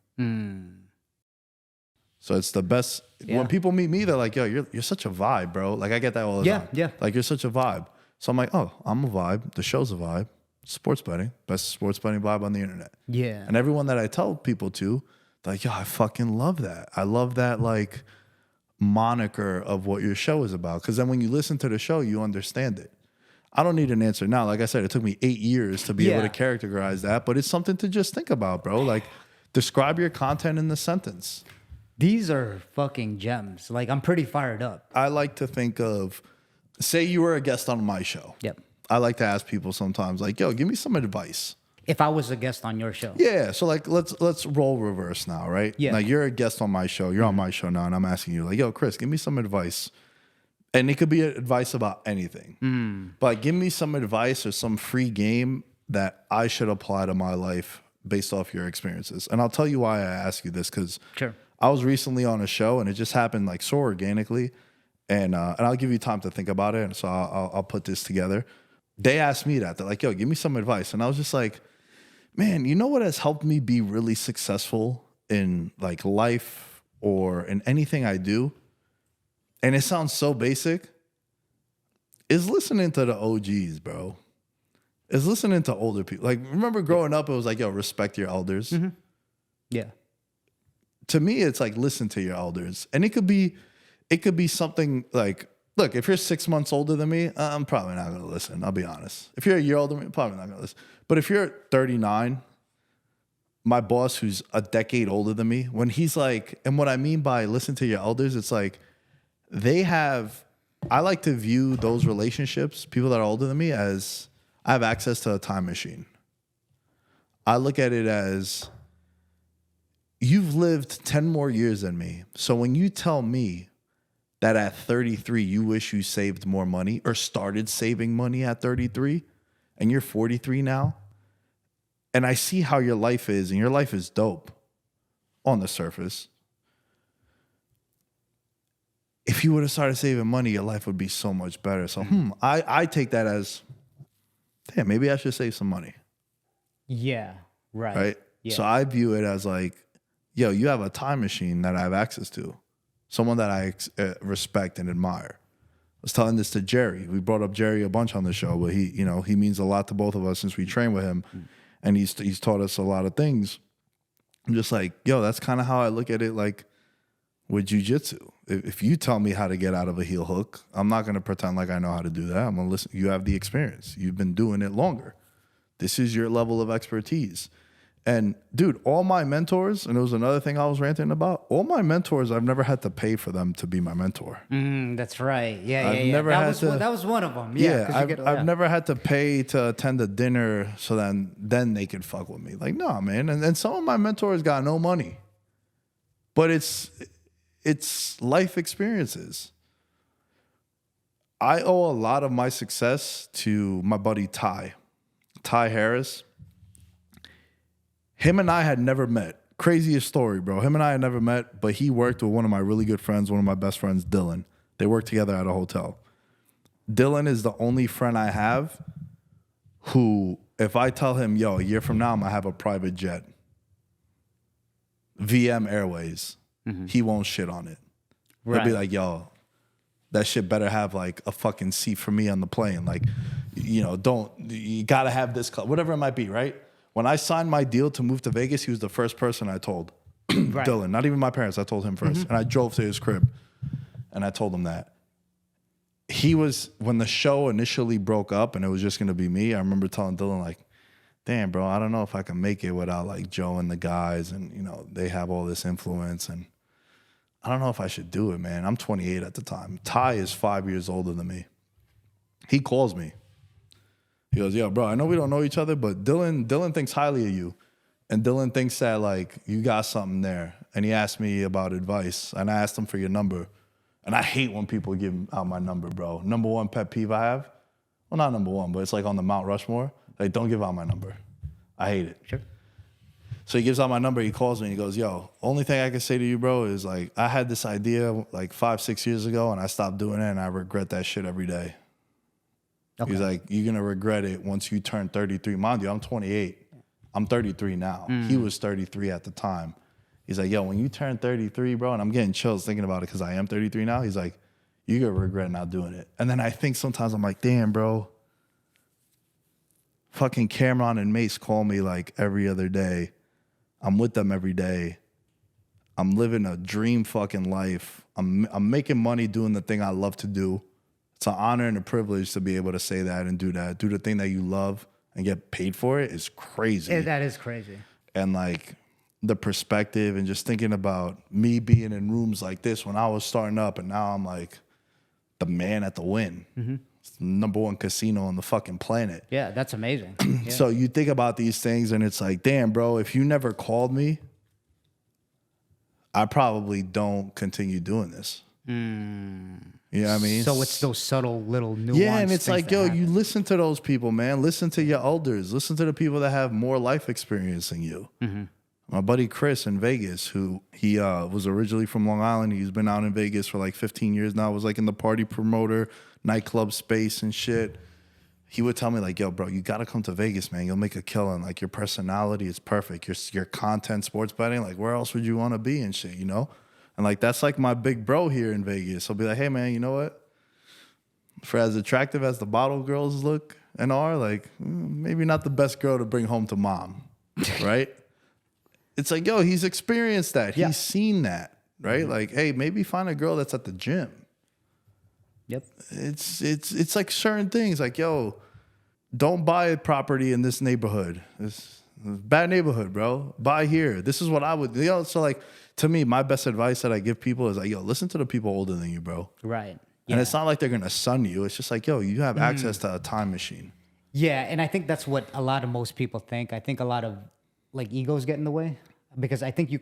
So it's the best. Yeah. When people meet me, they're like, yo, you're such a vibe, bro. Like, I get that all the time. Yeah. Like, you're such a vibe. So I'm like, oh, I'm a vibe. The show's a vibe. Sports betting. Best sports betting vibe on the internet. Yeah. And everyone that I tell people to, they're like, yo, I fucking love that. I love that, like, moniker of what your show is about. Because then when you listen to the show, you understand it. I don't need an answer now. Like I said, it took me 8 years to be able to characterize that, but it's something to just think about, bro. Like, describe your content in the sentence. These are fucking gems. Like, I'm pretty fired up. I like to think of, say you were a guest on my show. Yep. I like to ask people sometimes, like, yo, give me some advice. If I was a guest on your show. Yeah, so like let's roll reverse now, right? Yeah. Now you're a guest on my show. You're on my show now, and I'm asking you, like, yo, Chris, give me some advice. And it could be advice about anything. But like, give me some advice or some free game that I should apply to my life based off your experiences. And I'll tell you why I ask you this, because Sure. I was recently on a show, and it just happened like so organically. And I'll give you time to think about it. And so I'll put this together. They asked me that. They're like, yo, give me some advice. And I was just like, man, you know what has helped me be really successful in like life or in anything I do? And it sounds so basic. Is listening to the OGs, bro. Is listening to older people. Like, remember growing up, it was like, yo, respect your elders. Yeah. To me, it's like, listen to your elders. And it could be something like, look, if you're 6 months older than me, I'm probably not going to listen. I'll be honest. If you're a year older than me, probably not going to listen. But if you're 39, my boss who's a decade older than me, when he's like, and what I mean by listen to your elders, it's like I like to view those relationships, people that are older than me, as I have access to a time machine. I look at it as you've lived 10 more years than me. So when you tell me that at 33, you wish you saved more money or started saving money at 33, and you're 43 now, and I see how your life is, and your life is dope on the surface. If you would have started saving money, your life would be so much better. So I take that as, damn, maybe I should save some money. Yeah. Right? Yeah. So I view it as like, yo, you have a time machine that I have access to. Someone that I respect and admire. I was telling this to Jerry. We brought up Jerry a bunch on the show, but he means a lot to both of us since we train with him, and he's taught us a lot of things. I'm just like, yo, that's kind of how I look at it, like with Jiu-Jitsu. If you tell me how to get out of a heel hook, I'm not going to pretend like I know how to do that. I'm going to listen. You have the experience. You've been doing it longer. This is your level of expertise. And dude, all my mentors, and it was another thing I was ranting about, all my mentors, I've never had to pay for them to be my mentor. That's right. Yeah, I've never had that was one of them. I've never had to pay to attend a dinner so then they could fuck with me. Like, no, man. And some of my mentors got no money. But it's life experiences. I owe a lot of my success to my buddy Ty Harris. Him and I had never met. Craziest story, bro. Him and I had never met, but he worked with one of my really good friends, one of my best friends, Dylan. They worked together at a hotel. Dylan is the only friend I have who, if I tell him, yo, a year from now, I'm going to have a private jet, VM Airways, he won't shit on it. He'll be like, yo, that shit better have like a fucking seat for me on the plane. Like, you got to have this, whatever it might be, right? When I signed my deal to move to Vegas, he was the first person I told. Dylan, not even my parents. I told him first. And I drove to his crib and I told him that. When the show initially broke up and it was just going to be me, I remember telling Dylan, like, damn, bro, I don't know if I can make it without like Joe and the guys. And, they have all this influence. And I don't know if I should do it, man. I'm 28 at the time. Ty is 5 years older than me. He calls me. He goes, yo, bro, I know we don't know each other, but Dylan thinks highly of you. And Dylan thinks that, like, you got something there. And he asked me about advice. And I asked him for your number. And I hate when people give out my number, bro. Number one pet peeve I have. Well, not number one, but it's like on the Mount Rushmore. Like, don't give out my number. I hate it. Sure. So he gives out my number. He calls me and he goes, yo, only thing I can say to you, bro, is like, I had this idea like 5-6 years ago and I stopped doing it and I regret that shit every day. Okay. He's like, you're going to regret it once you turn 33. Mind you, I'm 28. I'm 33 now. He was 33 at the time. He's like, yo, when you turn 33, bro, and I'm getting chills thinking about it because I am 33 now. He's like, you're going to regret not doing it. And then I think sometimes I'm like, damn, bro. Fucking Cameron and Mace call me like every other day. I'm with them every day. I'm living a dream fucking life. I'm making money doing the thing I love to do. It's an honor and a privilege to be able to say that and do that. Do the thing that you love and get paid for it is crazy. Yeah, that is crazy. And like the perspective and just thinking about me being in rooms like this when I was starting up and now I'm like the man at the Win. It's the number one casino on the fucking planet. Yeah, that's amazing. Yeah. So you think about these things and it's like, damn, bro, if you never called me, I probably don't continue doing this. You know what I mean? So it's those subtle little nuances. Yeah, and it's like, yo, you listen to those people, man. Listen to your elders. Listen to the people that have more life experience than you. My buddy Chris in Vegas, who he was originally from Long Island. He's been out in Vegas for like 15 years now. Was like in the party promoter, nightclub space and shit. He would tell me like, yo, bro, you got to come to Vegas, man. You'll make a killing. Like your personality is perfect. Your content, sports betting, like where else would you want to be and shit, you know? And like, that's like my big bro here in Vegas. I'll be like, hey man, you know what? For as attractive as the bottle girls look and are, like maybe not the best girl to bring home to mom, right? It's like, yo, he's experienced that. Yeah. He's seen that, right? Like, hey, maybe find a girl that's at the gym. Yep. It's like certain things. Like, yo, don't buy a property in this neighborhood. It's a bad neighborhood, bro. Buy here. This is what I would. You know, so like to me, my best advice that I give people is like, yo, listen to the people older than you, bro. Right. Yeah. And it's not like they're gonna son you. It's just like, yo, you have access to a time machine. Yeah, and I think that's what a lot of most people think. I think a lot of like egos get in the way because I think you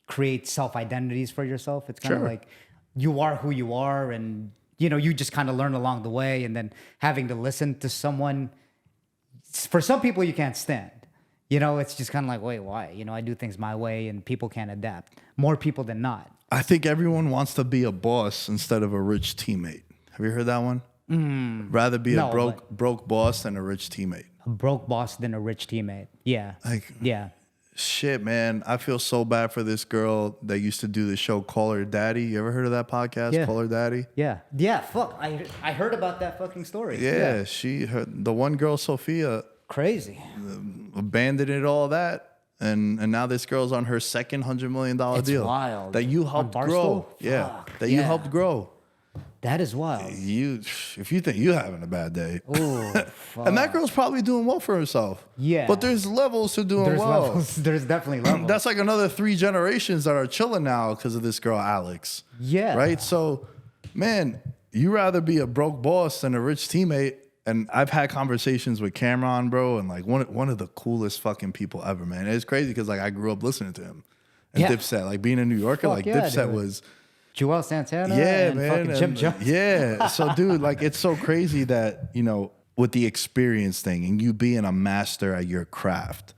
create self-identities for yourself. It's kind of like you are who you are, and you know, you just kind of learn along the way, and then having to listen to someone. For some people, you can't stand. You know, it's just kind of like, wait, why? You know, I do things my way, and people can't adapt. More people than not. I think everyone wants to be a boss instead of a rich teammate. Have you heard that one? Rather be a broke boss than a rich teammate. A broke boss than a rich teammate. Yeah. Like, yeah. Shit, man. I feel so bad for this girl that used to do the show Call Her Daddy. You ever heard of that podcast? Yeah. Call Her Daddy? Yeah. Yeah. Fuck. I heard about that fucking story. Yeah. The one girl, Sophia. Crazy. Abandoned it, all that. And now this girl's on her second $100 million deal. Wild. That you helped grow. Yeah. Fuck. That you helped grow. That is wild. If you think you're having a bad day. Ooh, and that girl's probably doing well for herself. Yeah. But there's levels to doing well. Levels. There's definitely levels. That's like another 3 generations that are chilling now because of this girl, Alex. Yeah. Right? So, man, you rather be a broke boss than a rich teammate. And I've had conversations with Cameron, bro, and like one of the coolest fucking people ever, man. It's crazy because like I grew up listening to him. And Dipset, like being a New Yorker, like Dipset was Joel Santana, yeah, and man, fucking Jim Jones. Yeah, so dude, like it's so crazy that, you know, with the experience thing and you being a master at your craft.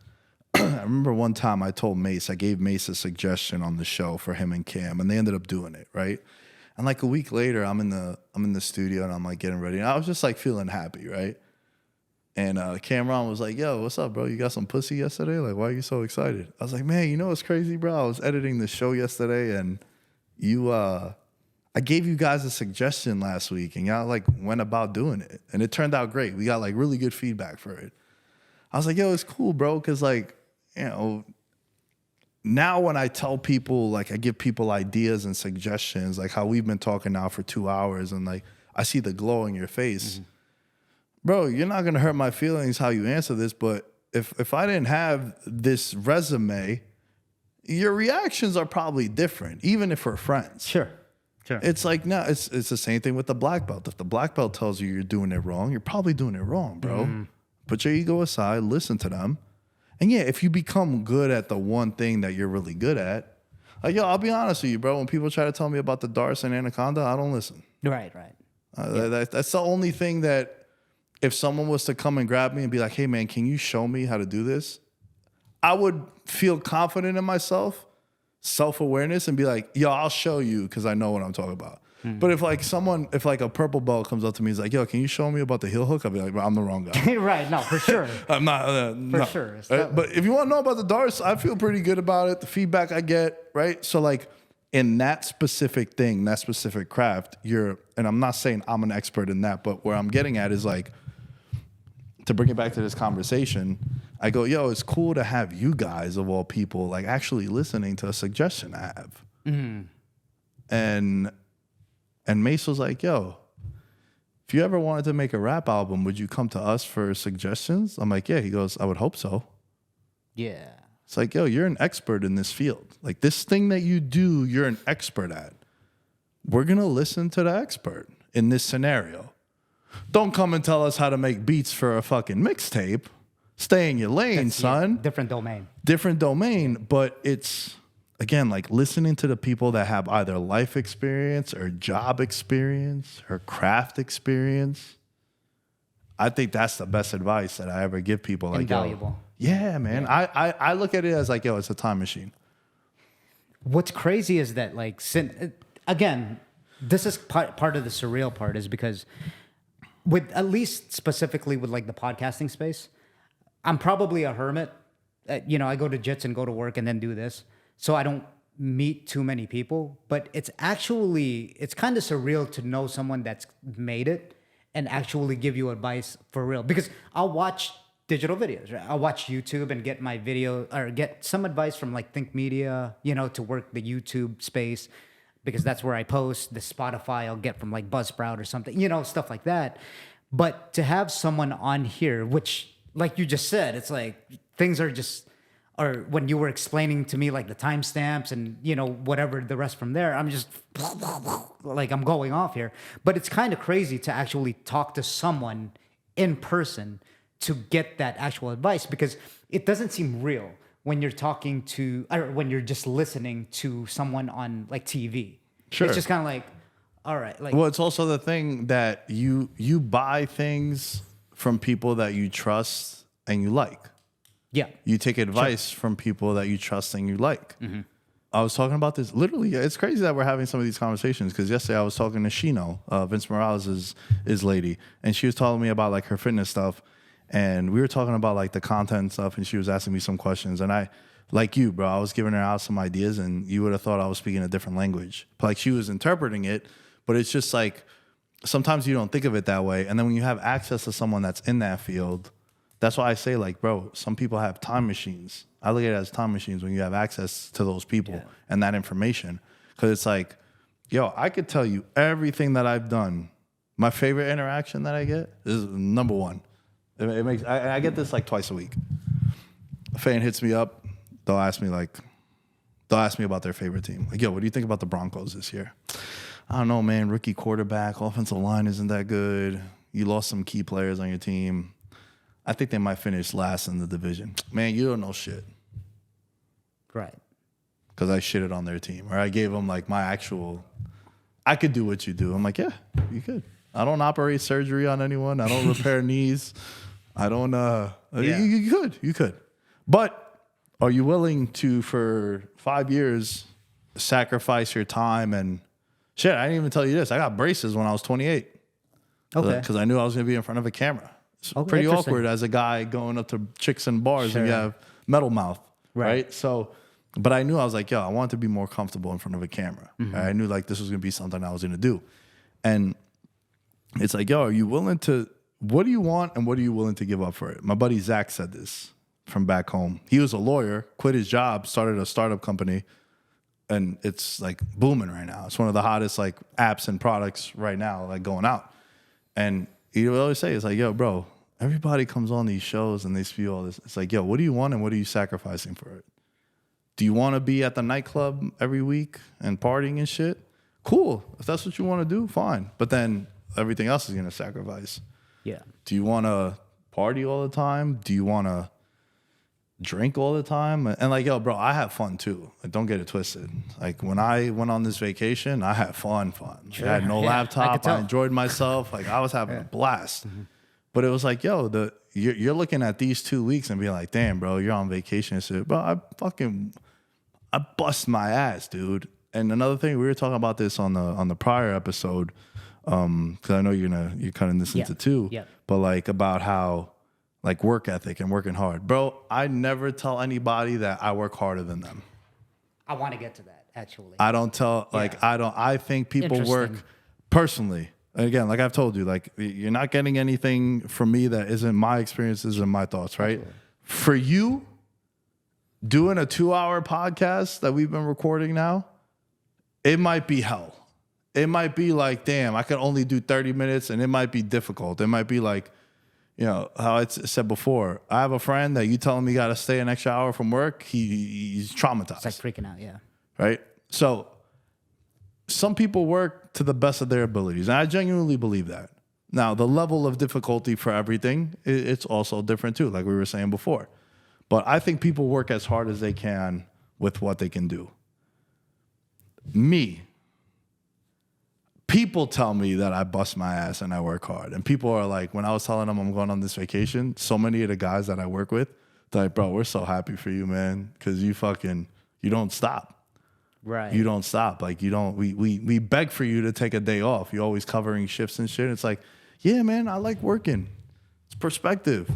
I remember one time I gave Mace a suggestion on the show for him and Cam, and they ended up doing it, right? And like a week later, I'm in the studio and I'm like getting ready, and I was just like feeling happy, right? And Cameron was like, "Yo, what's up, bro? You got some pussy yesterday? Like, why are you so excited?" I was like, "Man, you know what's crazy, bro? I was editing the show yesterday, and I gave you guys a suggestion last week, and y'all like went about doing it, and it turned out great. We got like really good feedback for it." I was like, "Yo, it's cool, bro, because like, you know." Now when I tell people, like I give people ideas and suggestions, like how we've been talking now for 2 hours, and like I see the glow in your face, bro, you're not gonna hurt my feelings how you answer this, but if I didn't have this resume, your reactions are probably different, even if we're friends. Sure. Sure. It's like, no, it's the same thing with the black belt. If the black belt tells you you're doing it wrong, you're probably doing it wrong, bro. Put your ego aside, listen to them. And yeah, if you become good at the one thing that you're really good at, like, yo, I'll be honest with you, bro. When people try to tell me about the Dais and Anaconda, I don't listen. Right. That's the only thing that if someone was to come and grab me and be like, hey, man, can you show me how to do this? I would feel confident in myself, self-awareness, and be like, yo, I'll show you because I know what I'm talking about. But if like a purple belt comes up to me, he's like, yo, can you show me about the heel hook? I'll be like, bro, I'm the wrong guy. Right. No, for sure. I'm not. For sure. Right? But if you want to know about the Dais, I feel pretty good about it. The feedback I get, right? So like in that specific thing, that specific craft, and I'm not saying I'm an expert in that, but where I'm getting at is like, to bring it back to this conversation, I go, yo, it's cool to have you guys of all people like actually listening to a suggestion I have. And Mace was like, yo, if you ever wanted to make a rap album, would you come to us for suggestions? I'm like, yeah. He goes, I would hope so. Yeah. It's like, yo, you're an expert in this field. Like this thing that you do, you're an expert at. We're going to listen to the expert in this scenario. Don't come and tell us how to make beats for a fucking mixtape. Stay in your lane, son. Yeah, different domain. Different domain, but it's, again, like listening to the people that have either life experience or job experience or craft experience. I think that's the best advice that I ever give people. Like, invaluable. Yeah, man. Yeah. I look at it as like, yo, it's a time machine. What's crazy is that, like, again, this is part of the surreal part is because with, at least specifically with like the podcasting space, I'm probably a hermit. I go to Jits and go to work and then do this. So I don't meet too many people, but it's kind of surreal to know someone that's made it and actually give you advice for real. Because I'll watch digital videos, right? I'll watch YouTube and get my video or get some advice from like Think Media, to work the YouTube space, because that's where I post. The Spotify I'll get from like Buzzsprout or something, stuff like that. But to have someone on here, which like you just said, it's like things are just, or when you were explaining to me like the timestamps and whatever the rest from there, I'm just like I'm going off here. But it's kind of crazy to actually talk to someone in person to get that actual advice, because it doesn't seem real when you're talking to, or when you're just listening to someone on like TV. Sure. It's just kind of like, all right. Like, well, it's also the thing that you buy things from people that you trust and you like. yeah. You take advice from people that you trust and you like. I was talking about this literally. It's crazy that we're having some of these conversations, because yesterday I was talking to Shino, Vince Morales' lady, and she was telling me about like her fitness stuff, and we were talking about like the content and stuff, and she was asking me some questions, and I, like you, bro, I was giving her out some ideas, and you would have thought I was speaking a different language, but like she was interpreting it. But it's just like sometimes you don't think of it that way, and then when you have access to someone that's in that field. That's why I say, like, bro, some people have time machines. I look at it as time machines when you have access to those people and that information. Because it's like, yo, I could tell you everything that I've done. My favorite interaction that I get is number one. It makes I get this like twice a week. A fan hits me up. They'll ask me about their favorite team. Like, yo, what do you think about the Broncos this year? I don't know, man. Rookie quarterback, offensive line isn't that good. You lost some key players on your team. I think they might finish last in the division. Man, you don't know shit. Right. Because I shitted on their team. Or I gave them like my actual, I could do what you do. I'm like, yeah, you could. I don't operate surgery on anyone. I don't repair knees. I don't, you could. But are you willing to, for 5 years, sacrifice your time and, shit, I didn't even tell you this. I got braces when I was 28. Okay. Because I knew I was going to be in front of a camera. It's pretty awkward as a guy going up to chicks in bars and you have metal mouth, right? So, but I knew, I was like, yo, I want to be more comfortable in front of a camera. Right? I knew like this was going to be something I was going to do. And it's like, yo, are you willing to, what do you want and what are you willing to give up for it? My buddy Zach said this from back home. He was a lawyer, quit his job, started a startup company, and it's like booming right now. It's one of the hottest like apps and products right now, like going out. And he would always say, it's like, yo, bro, everybody comes on these shows and they spew all this. It's like, yo, what do you want and what are you sacrificing for it? Do you want to be at the nightclub every week and partying and shit? Cool. If that's what you want to do, fine. But then everything else is going to sacrifice. Yeah. Do you want to party all the time? Do you want to drink all the time? And like, yo, bro, I have fun too. Like, don't get it twisted. Like when I went on this vacation, I had fun. Sure. I had no Yeah, I laptop. could tell. I enjoyed myself. Like I was having a blast. But it was like, yo, you're looking at these 2 weeks and being like, damn, bro, you're on vacation. And shit. Bro, I bust my ass, dude. And another thing, we were talking about this on the prior episode, because I know you're cutting this into two. Yeah. But like about how like work ethic and working hard, bro. I never tell anybody that I work harder than them. I want to get to that actually. I don't tell I think people work Interesting. personally. Again, like I've told you, like you're not getting anything from me that isn't my experiences and my thoughts, right? Absolutely. For you, doing a 2-hour podcast that we've been recording now, it might be hell. It might be like, damn, I can only do 30 minutes and it might be difficult. It might be like, you know, how I said before, I have a friend that you tell him he got to stay an extra hour from work, he's traumatized. It's like freaking out, yeah. Right? So some people work to the best of their abilities, and I genuinely believe that. Now, the level of difficulty for everything, it's also different too, like we were saying before. But I think people work as hard as they can with what they can do. Me, people tell me that I bust my ass and I work hard. And people are like, when I was telling them I'm going on this vacation, so many of the guys that I work with, they're like, bro, we're so happy for you, man, because you don't stop. Right. You don't stop. Like we beg for you to take a day off. You're always covering shifts and shit. It's like, yeah, man, I like working. It's perspective.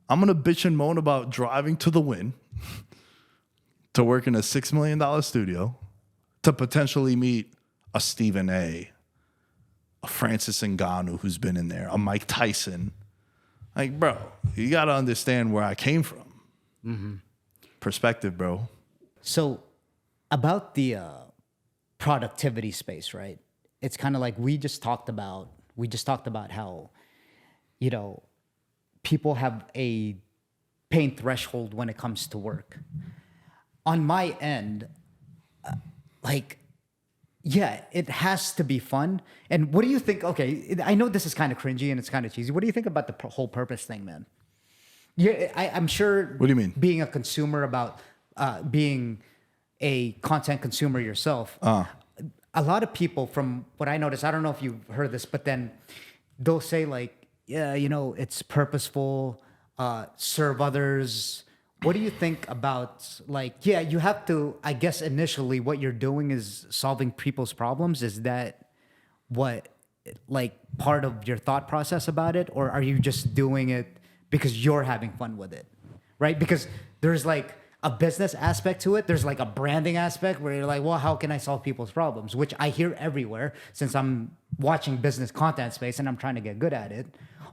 I'm going to bitch and moan about driving to the Wynn to work in a $6 million studio to potentially meet a Stephen A., a Francis Ngannou who's been in there, a Mike Tyson. Like, bro, you got to understand where I came from. Mm-hmm. Perspective, bro. So about the productivity space, right? It's kind of like we just talked about how, you know, people have a pain threshold when it comes to work. On my end, yeah, it has to be fun. And what do you think? Okay, I know this is kind of cringy and it's kind of cheesy. What do you think about the whole purpose thing, man? Yeah, I'm sure. What do you mean? Being a consumer, about being a content consumer yourself. A lot of people, from what I noticed, I don't know if you've heard this, but then they'll say like, yeah, you know, it's purposeful, serve others. What do you think about, like, yeah, you have to, I guess initially what you're doing is solving people's problems. Is that what, like, part of your thought process about it? Or are you just doing it because you're having fun with it, right? Because there's like a business aspect to it. There's like a branding aspect where you're like, well, how can I solve people's problems? Which I hear everywhere since I'm watching business content space and I'm trying to get good at it.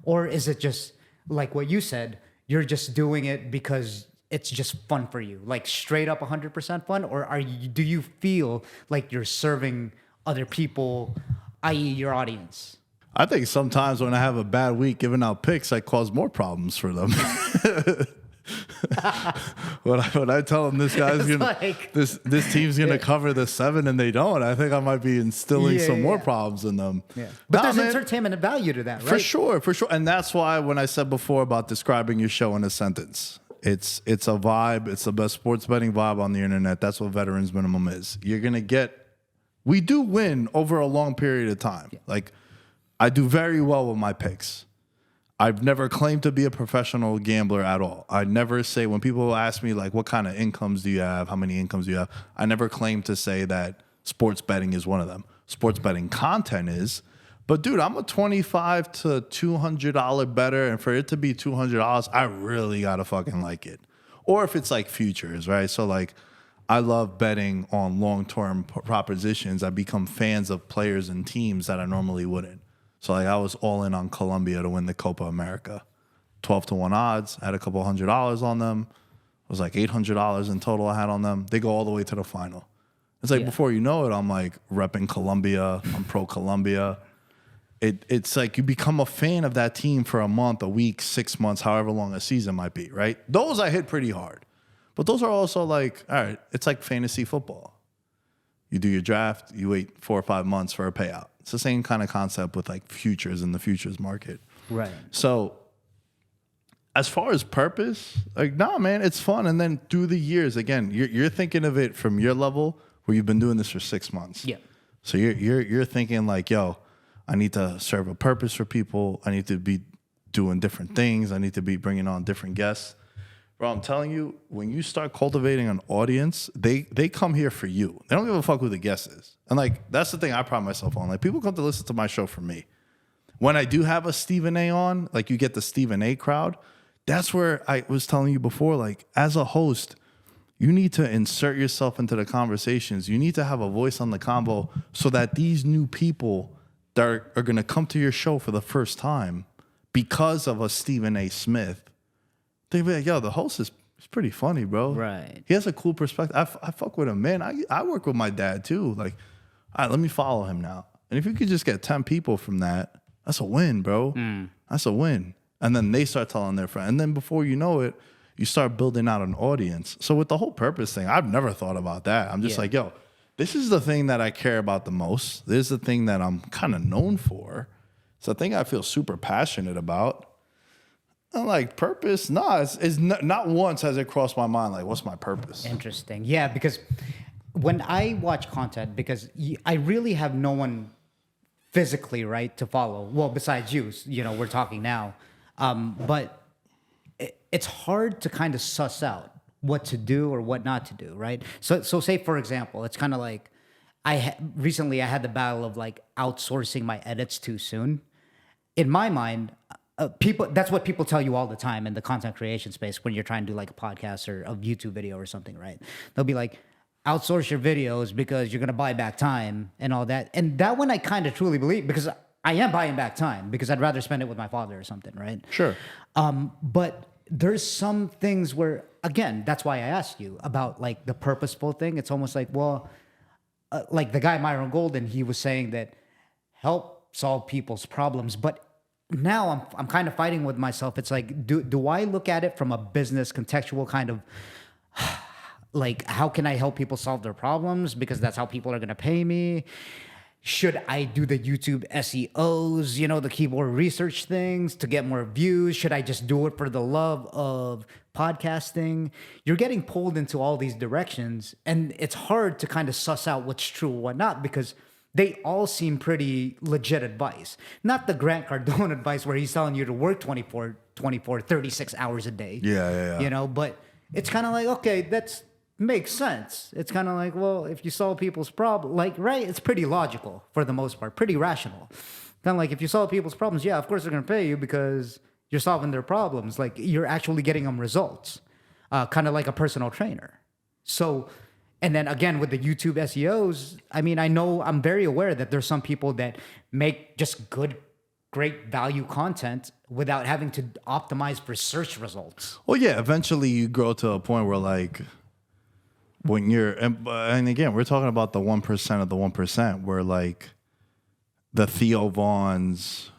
Or is it just like what you said, you're just doing it because it's just fun for you, like straight up 100% fun? Or do you feel like you're serving other people, i.e. your audience? I think sometimes when I have a bad week giving out picks, I cause more problems for them. when I tell them this guy's gonna this team's gonna cover the 7 and they don't, I think I might be instilling some more problems in them. Yeah. But there's entertainment and value to that, right? For sure. And that's why when I said before about describing your show in a sentence, it's a vibe. It's the best sports betting vibe on the internet. That's what Veterans Minimum is. You're gonna get. We do win over a long period of time. Yeah. Like, I do very well with my picks. I've never claimed to be a professional gambler at all. I never say, when people ask me, like, what kind of incomes do you have? How many incomes do you have? I never claim to say that sports betting is one of them. Sports betting content is. But, dude, I'm a $25 to $200 bettor, and for it to be $200, I really got to fucking like it. Or if it's, like, futures, right? So, like, I love betting on long-term propositions. I become fans of players and teams that I normally wouldn't. So, like, I was all in on Colombia to win the Copa America. 12 to 1 odds. I had a couple $100 on them. It was like $800 in total I had on them. They go all the way to the final. It's like, before you know it, I'm, like, repping Colombia. I'm pro-Colombia. It's like you become a fan of that team for a month, a week, 6 months, however long a season might be, right? Those I hit pretty hard. But those are also like, all right, it's like fantasy football. You do your draft, you wait 4 or 5 months for a payout. It's the same kind of concept with like futures in the futures market. Right. So as far as purpose, like, nah, man, it's fun. And then through the years, again, you're thinking of it from your level where you've been doing this for 6 months. Yeah. So you're thinking like, yo, I need to serve a purpose for people. I need to be doing different things. I need to be bringing on different guests. Bro, I'm telling you, when you start cultivating an audience, they come here for you. They don't give a fuck who the guest is. And like, that's the thing I pride myself on. Like, people come to listen to my show for me. When I do have a Stephen A on, like you get the Stephen A crowd, that's where I was telling you before, like as a host, you need to insert yourself into the conversations. You need to have a voice on the convo so that these new people that are going to come to your show for the first time because of a Stephen A. Smith, they be like, yo, the host is pretty funny, bro. Right. He has a cool perspective. I fuck with him, man. I work with my dad too. Like, all right, let me follow him now. And if you could just get 10 people from that, that's a win, bro. That's a win. And then they start telling their friend. And then before you know it, you start building out an audience. So with the whole purpose thing, I've never thought about that. I'm just like, yo, this is the thing that I care about the most. This is the thing that I'm kind of known for. It's the thing I feel super passionate about. I'm like, purpose? Nah, it's not once has it crossed my mind, like, what's my purpose? Interesting. Yeah, because when I watch content, because I really have no one physically, right, to follow. Well, besides you, we're talking now. But it's hard to kind of suss out what to do or what not to do, right? So say, for example, it's kind of like recently I had the battle of like outsourcing my edits too soon. In my mind, that's what people tell you all the time in the content creation space when you're trying to do like a podcast or a YouTube video or something, right? They'll be like, outsource your videos because you're going to buy back time and all that. And that one I kind of truly believe, because I am buying back time because I'd rather spend it with my father or something, right? Sure. But there's some things where, again, that's why I asked you about like the purposeful thing. It's almost like, well, like the guy Myron Golden, he was saying that help solve people's problems. But now I'm kind of fighting with myself. It's like, do I look at it from a business contextual kind of like, how can I help people solve their problems? Because that's how people are going to pay me. Should I do the YouTube SEOs, the keyword research things to get more views? Should I just do it for the love of podcasting? You're getting pulled into all these directions, and it's hard to kind of suss out what's true and what not, because they all seem pretty legit advice. Not the Grant Cardone advice where he's telling you to work 24, 36 hours a day. Yeah. But it's kind of like, okay, that's makes sense. It's kind of like, well, if you solve people's problem, like, right? It's pretty logical for the most part, pretty rational. Kind of like, if you solve people's problems, yeah, of course they're going to pay you because you're solving their problems. Like, you're actually getting them results, kind of like a personal trainer. So, and then again, with the YouTube SEOs, I mean, I'm very aware that there's some people that make just great value content without having to optimize for search results. Well, yeah, eventually you grow to a point where like, when you're, and again, we're talking about the 1% of the 1%, where like the Theo Vaughns,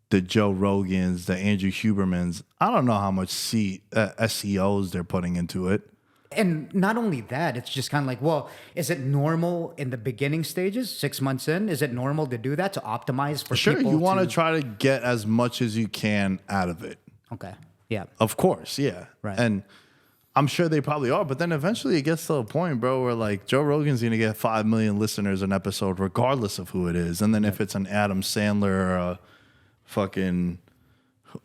the Joe Rogans, the Andrew Hubermans, I don't know how much SEOs they're putting into it. And not only that, it's just kind of like, well, is it normal in the beginning stages, 6 months in? Is it normal to do that, to optimize for people? Sure, you want to try to get as much as you can out of it. Okay, yeah. Of course, yeah. Right. And I'm sure they probably are, but then eventually it gets to a point, bro, where like Joe Rogan's going to get 5 million listeners an episode, regardless of who it is. And then if it's an Adam Sandler or a fucking,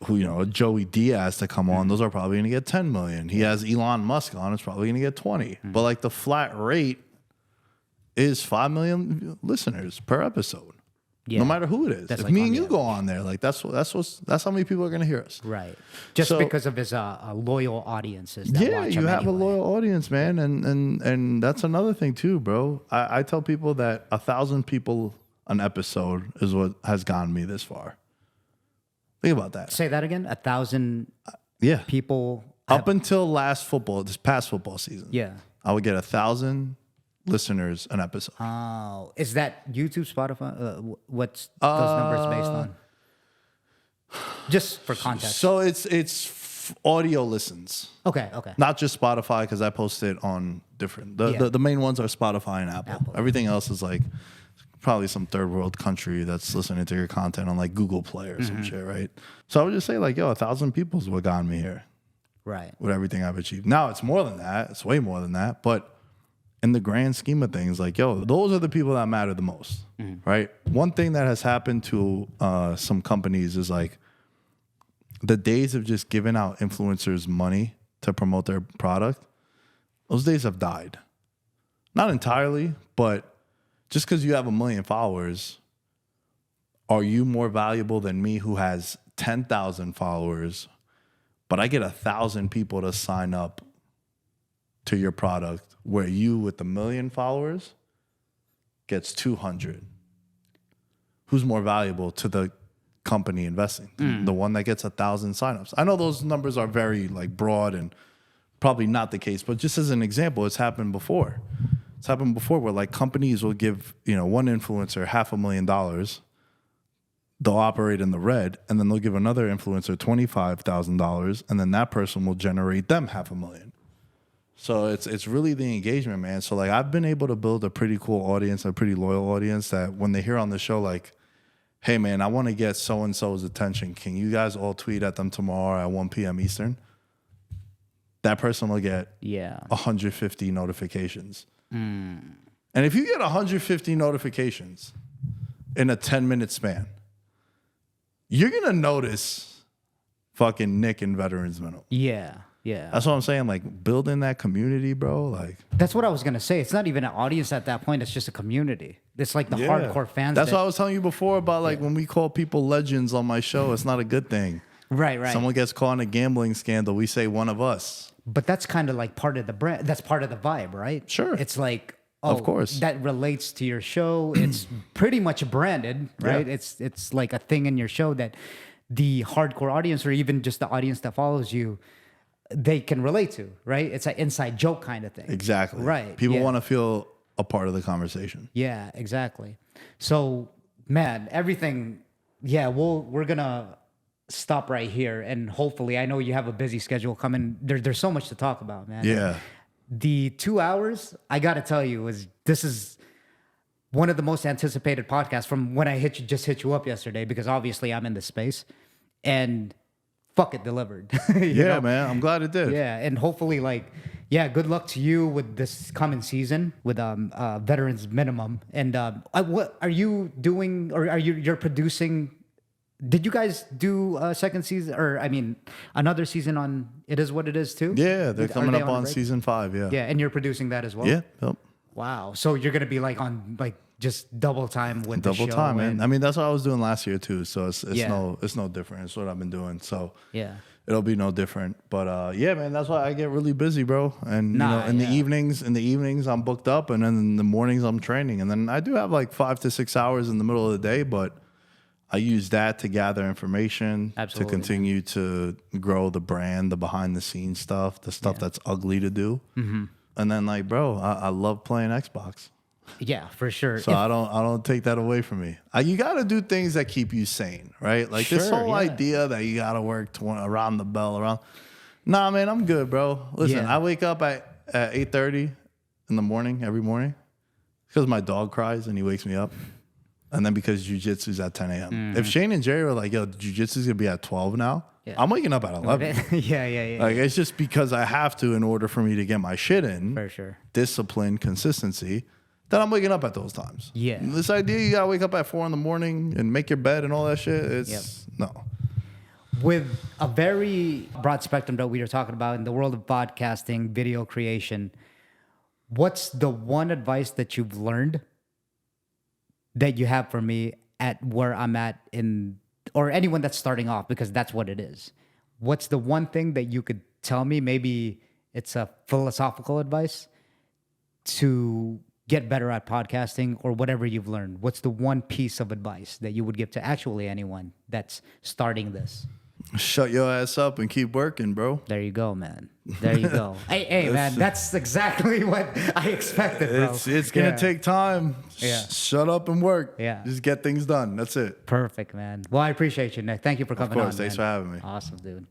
a Joey Diaz to come on, those are probably going to get 10 million. He has Elon Musk on, it's probably going to get 20. But like the flat rate is 5 million listeners per episode. Yeah. No matter who it is. If like me and you go on there, like that's how many people are going to hear us. Right. Just because of his loyal audiences. That yeah, watch you him have anyway. a loyal audience, man. And that's another thing too, bro. I tell people that 1,000 people an episode is what has gotten me this far. Think about that. Say that again. 1,000 people. Up until this past football season. Yeah. I would get 1,000 listeners an episode. Oh, is that YouTube, Spotify? What's those numbers based on? Just for context. So it's Audio listens. Okay. Not just Spotify, because I post it on different. The main ones are Spotify and Apple. Everything else is like probably some third world country that's listening to your content on like Google Play or some shit, right? So I would just say like, yo, 1,000 people is what got me here. Right. With everything I've achieved. Now it's more than that. It's way more than that. But in the grand scheme of things, like, yo, those are the people that matter the most, right? One thing that has happened to some companies is like the days of just giving out influencers money to promote their product, those days have died. Not entirely, but just because you have 1 million followers, are you more valuable than me who has 10,000 followers, but I get 1,000 people to sign up to your product, where you with 1 million followers gets 200. Who's more valuable to the company investing? The one that gets 1,000 signups. I know those numbers are very like broad and probably not the case, but just as an example, it's happened before. It's happened before where like companies will give, one influencer $500,000. They'll operate in the red, and then they'll give another influencer $25,000, and then that person will generate them $500,000. So it's really the engagement, man. So like I've been able to build a pretty cool audience, a pretty loyal audience that when they hear on the show like, hey man, I want to get so-and-so's attention. Can you guys all tweet at them tomorrow at 1 p.m. Eastern? That person will get 150 notifications. And if you get 150 notifications in a 10-minute span, you're going to notice fucking Nick in Veterans Minimum. Yeah. That's what I'm saying. Like building that community, bro. Like that's what I was gonna say. It's not even an audience at that point. It's just a community. It's like the hardcore fans. That's what I was telling you before about like when we call people legends on my show. It's not a good thing. Right. Someone gets caught in a gambling scandal. We say one of us. But that's kind of like part of the brand. That's part of the vibe, right? Sure. It's like, of course, that relates to your show. It's pretty much branded, right? Yeah. It's like a thing in your show that the hardcore audience or even just the audience that follows you, they can relate to, right? It's an inside joke kind of thing. Exactly. Right. People want to feel a part of the conversation. Yeah, exactly. So, man, everything, we're going to stop right here. And hopefully, I know you have a busy schedule coming. There's so much to talk about, man. Yeah. The 2 hours, I got to tell you, this is one of the most anticipated podcasts from when I just hit you up yesterday, because obviously I'm in this space. And fuck, it delivered. Yeah, man. I'm glad it did. Yeah, and hopefully, good luck to you with this coming season with Veterans Minimum. And what are you doing? Or you're producing? Did you guys do a second season, or another season on It Is What It Is too? Yeah, they're coming up on season 5. Yeah. Yeah, and you're producing that as well. Yeah. Yep. Wow. So you're gonna be on just double time with the show. Double time, man. That's what I was doing last year too. So it's no different. It's what I've been doing. So yeah, it'll be no different. But man, that's why I get really busy, bro. And the evenings, I'm booked up, and then in the mornings I'm training, and then I do have 5 to 6 hours in the middle of the day, but I use that to gather information, to continue to grow the brand, the behind the scenes stuff, the stuff that's ugly to do. Mm-hmm. And then I love playing Xbox. Yeah, for sure. So I don't take that away from me. You got to do things that keep you sane, right? This whole idea that you got to work around the bell. Nah, man, I'm good, bro. Listen, I wake up at 8:30 in the morning every morning because my dog cries and he wakes me up. And then because Jiu-Jitsu is at 10 a.m. Mm-hmm. If Shane and Jerry are like, yo, Jiu-Jitsu is going to be at 12 now, I'm waking up at 11. Yeah. It's just because I have to in order for me to get my shit in. For sure. Discipline, consistency. That I'm waking up at those times. Yeah. This idea you gotta wake up at 4 a.m. and make your bed and all that shit, no. With a very broad spectrum that we were talking about in the world of podcasting, video creation, what's the one advice that you've learned that you have for me at where I'm at or anyone that's starting off, because that's what it is. What's the one thing that you could tell me? Maybe it's a philosophical advice to get better at podcasting or whatever you've learned. What's the one piece of advice that you would give to actually anyone that's starting this? Shut your ass up and keep working, bro. There you go, man. There you go. hey, man, that's exactly what I expected, bro. It's going to take time. Yeah. Shut up and work. Yeah. Just get things done. That's it. Perfect, man. Well, I appreciate you, Nick. Thank you for coming on. Of course. Thanks for having me. Awesome, dude.